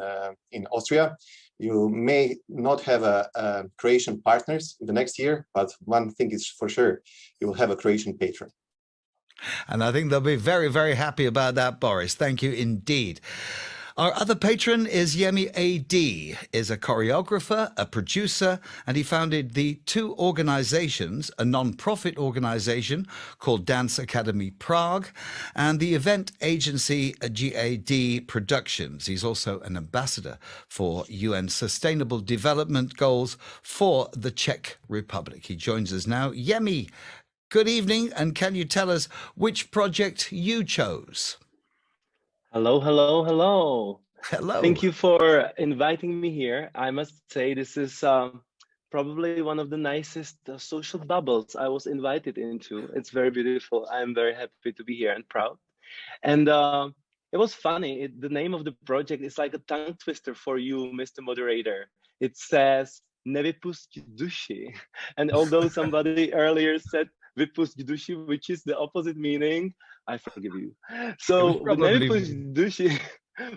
Austria, you may not have a Croatian partners in the next year, but one thing is for sure, you will have a Croatian patron. And I think they'll be very, very happy about that, Boris. Thank you indeed. Our other patron is Yemi A.D., is a choreographer, a producer, and he founded the two organizations, a non-profit organization called Dance Academy Prague and the event agency GAD Productions. He's also an ambassador for UN Sustainable Development Goals for the Czech Republic. He joins us now. Yemi, good evening, and can you tell us which project you chose? Hello, hello, hello. Hello. Thank you for inviting me here. I must say this is probably one of the nicest social bubbles I was invited into. It's very beautiful. I'm very happy to be here and proud. And it was funny. The name of the project is like a tongue twister for you, Mr. Moderator. It says, Nevypusť duši. And although somebody earlier said Vypusť duši, which is the opposite meaning, I forgive you. So Nevypusť duši,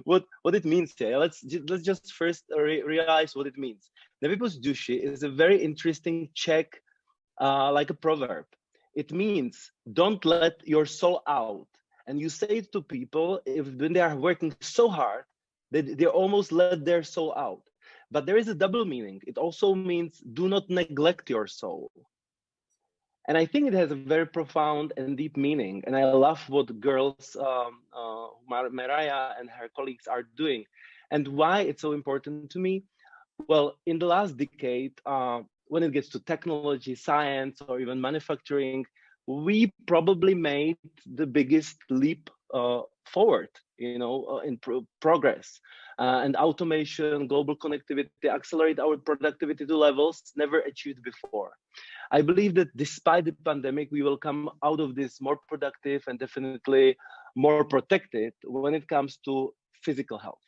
what it means here, let's just first realize what it means. Nevypusť duši is a very interesting Czech, like a proverb. It means don't let your soul out. And you say it to people when they are working so hard, they almost let their soul out. But there is a double meaning. It also means do not neglect your soul. And I think it has a very profound and deep meaning. And I love what girls, Mariah and her colleagues are doing. And why it's so important to me? Well, in the last decade, when it gets to technology, science, or even manufacturing, we probably made the biggest leap forward, in progress. And automation, global connectivity accelerate our productivity to levels never achieved before. I believe that despite the pandemic, we will come out of this more productive and definitely more protected when it comes to physical health.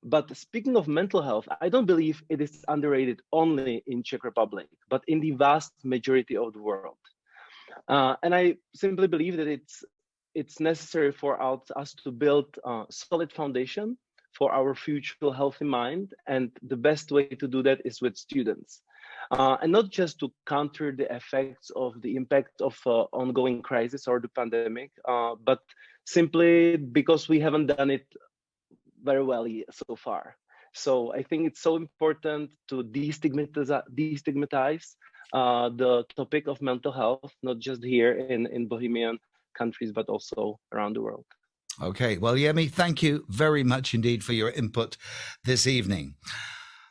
But speaking of mental health, I don't believe it is underrated only in Czech Republic, but in the vast majority of the world. And I simply believe that it's necessary for us to build a solid foundation for our future healthy mind. And the best way to do that is with students. And not just to counter the effects of the impact of ongoing crisis or the pandemic, but simply because we haven't done it very well so far. So I think it's so important to destigmatize the topic of mental health, not just here in Bohemian countries, but also around the world. Okay, well, Yemi, thank you very much indeed for your input this evening.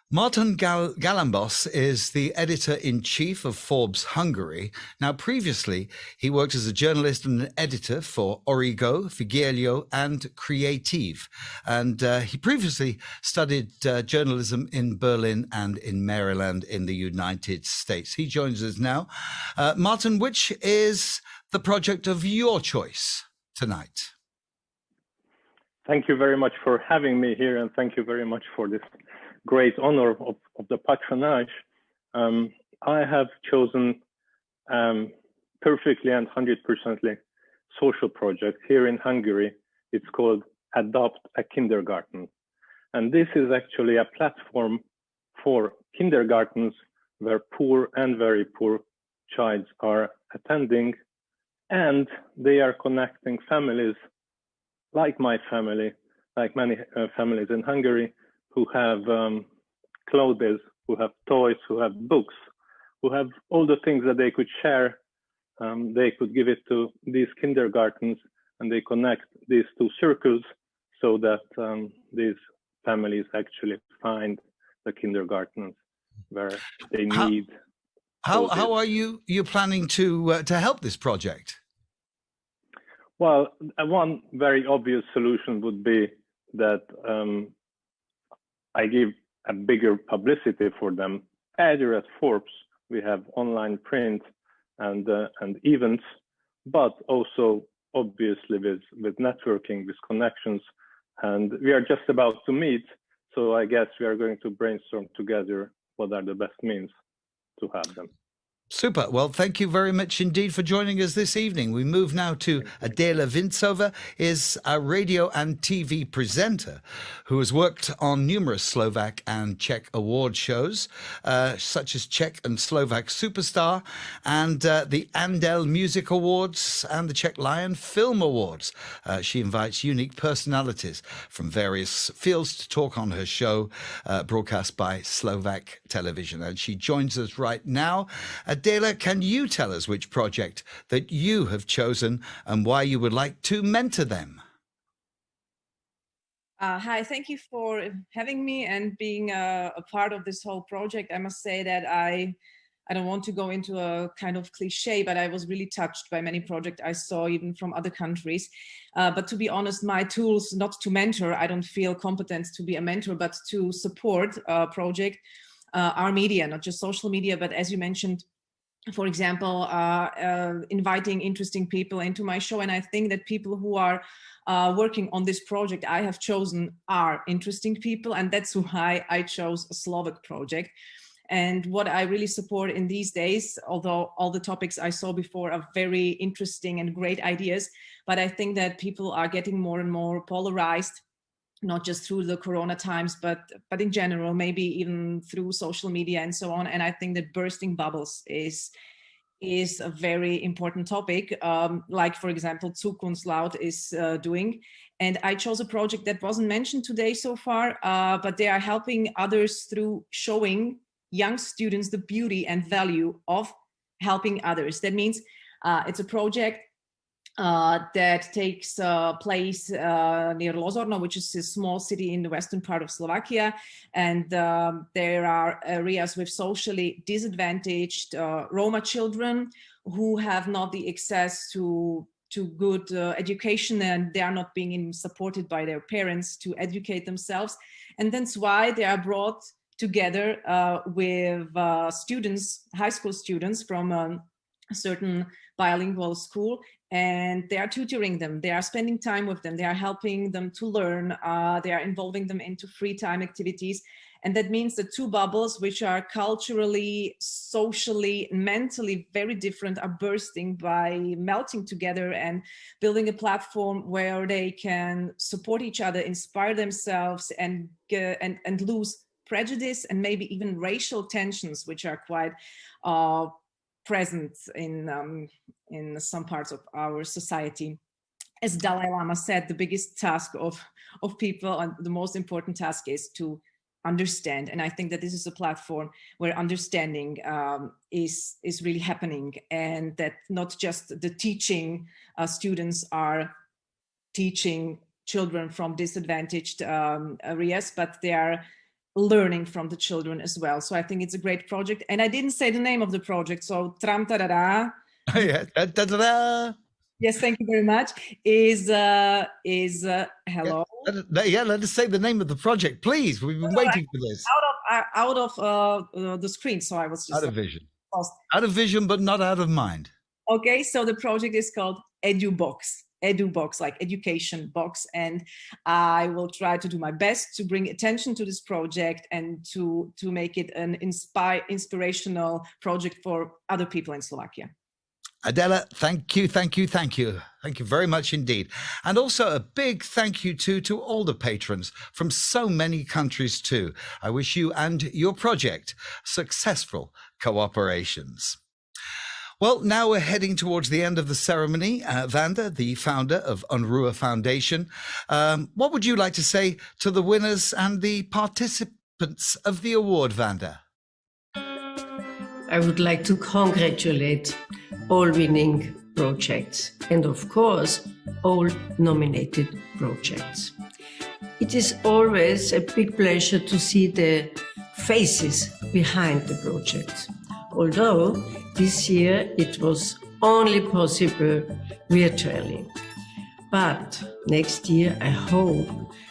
Martin Galambos is the editor-in-chief of Forbes Hungary. Now, previously, he worked as a journalist and an editor for Origo, Figelio, and Creative. And he previously studied journalism in Berlin and in Maryland in the United States. He joins us now. Martin, which is the project of your choice tonight? Thank you very much for having me here, and thank you very much for this great honor of the patronage. I have chosen perfectly and 100% social project here in Hungary. It's called Adopt a Kindergarten. And this is actually a platform for kindergartens where poor and very poor children are attending, and they are connecting families like my family, like many families in Hungary, who have clothes, who have toys, who have books, who have all the things that they could share. They could give it to these kindergartens, and they connect these two circles so that these families actually find the kindergartens where they need. How are you planning to help this project? Well, one very obvious solution would be that I give a bigger publicity for them. Either at Forbes, we have online print and events, but also obviously with networking, with connections. And we are just about to meet, so I guess we are going to brainstorm together what are the best means to have them. Super. Well, thank you very much indeed for joining us this evening. We move now to Adela Vincova, is a radio and TV presenter who has worked on numerous Slovak and Czech award shows, such as Czech and Slovak Superstar and the Andel Music Awards and the Czech Lion Film Awards. She invites unique personalities from various fields to talk on her show, broadcast by Slovak television. And she joins us right now. Adela, can you tell us which project that you have chosen and why you would like to mentor them? Hi, thank you for having me and being a part of this whole project. I must say that I don't want to go into a kind of cliche, but I was really touched by many projects I saw even from other countries. But to be honest, my tools not to mentor, I don't feel competent to be a mentor, but to support a project are media, not just social media, but as you mentioned, for example, inviting interesting people into my show. And I think that people who are working on this project I have chosen are interesting people. And that's why I chose a Slovak project. And what I really support in these days, although all the topics I saw before are very interesting and great ideas, but I think that people are getting more and more polarized, not just through the Corona times, but in general, maybe even through social media and so on. And I think that bursting bubbles is a very important topic, like, for example, Zukunftslaut is doing. And I chose a project that wasn't mentioned today so far, but they are helping others through showing young students the beauty and value of helping others. That means it's a project that takes place near Lozorno, which is a small city in the western part of Slovakia. And there are areas with socially disadvantaged Roma children who have not the access to good education, and they are not being supported by their parents to educate themselves. And that's why they are brought together with students, high school students from a certain bilingual school, and they are tutoring them, they are spending time with them, they are helping them to learn, they are involving them into free time activities. And that means the two bubbles, which are culturally, socially, mentally very different, are bursting by melting together and building a platform where they can support each other, inspire themselves, and lose prejudice and maybe even racial tensions, which are quite present in some parts of our society. As Dalai Lama said, the biggest task of people and the most important task is to understand. And I think that this is a platform where understanding is really happening, and that not just the teaching students are teaching children from disadvantaged areas, but they are learning from the children as well. So I think it's a great project. And I didn't say the name of the project, so Tram Tarara. Yeah, da-da-da. Yes, thank you very much. Is hello. Yeah, let us say the name of the project, please. We've been waiting for this. Out of the screen, so I was just out of vision. Lost. Out of vision, but not out of mind. Okay, so the project is called EduBox, like education box, and I will try to do my best to bring attention to this project and to make it an inspirational project for other people in Slovakia. Adela, thank you very much indeed. And also a big thank you to all the patrons from so many countries too. I wish you and your project successful cooperations. Well, now we're heading towards the end of the ceremony. Vanda, the founder of Unruh Foundation, what would you like to say to the winners and the participants of the award, Vanda? I would like to congratulate all winning projects and, of course, all nominated projects. It is always a big pleasure to see the faces behind the projects. Although this year it was only possible virtually. But next year I hope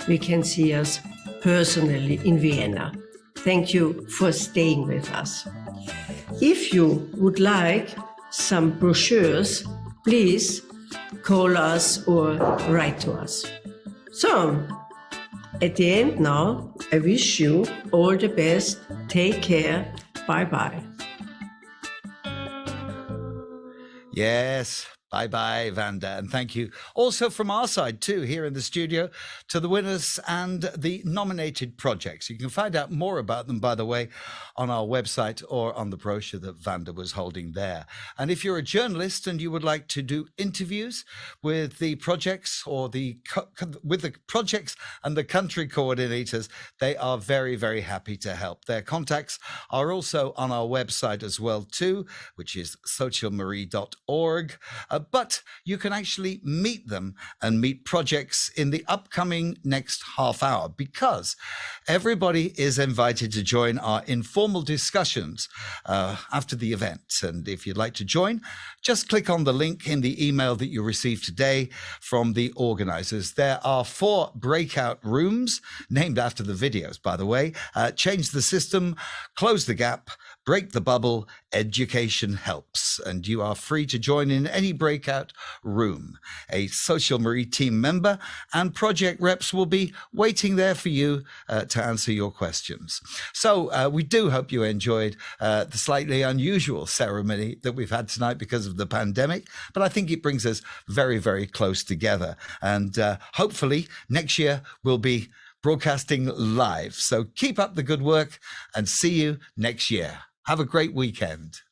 we can see us personally in Vienna. Thank you for staying with us. If you would like some brochures, please call us or write to us. So, at the end now, I wish you all the best. Take care. Bye-bye. Yes. Bye-bye, Vanda. And thank you also from our side, too, here in the studio, to the winners and the nominated projects. You can find out more about them, by the way, on our website or on the brochure that Vanda was holding there. And if you're a journalist and you would like to do interviews with the projects or with the projects and the country coordinators, they are very, very happy to help. Their contacts are also on our website as well, too, which is SozialMarie.org. But you can actually meet them and meet projects in the upcoming next half hour, because everybody is invited to join our informal discussions after the event. And if you'd like to join, just click on the link in the email that you received today from the organizers. There are 4 breakout rooms named after the videos, by the way. Change the system, close the gap, break the bubble, education helps. And you are free to join in any breakout room. A SozialMarie team member and project reps will be waiting there for you to answer your questions. So we do hope you enjoyed the slightly unusual ceremony that we've had tonight because of the pandemic, but I think it brings us very, very close together. And hopefully next year we'll be broadcasting live. So keep up the good work and see you next year. Have a great weekend.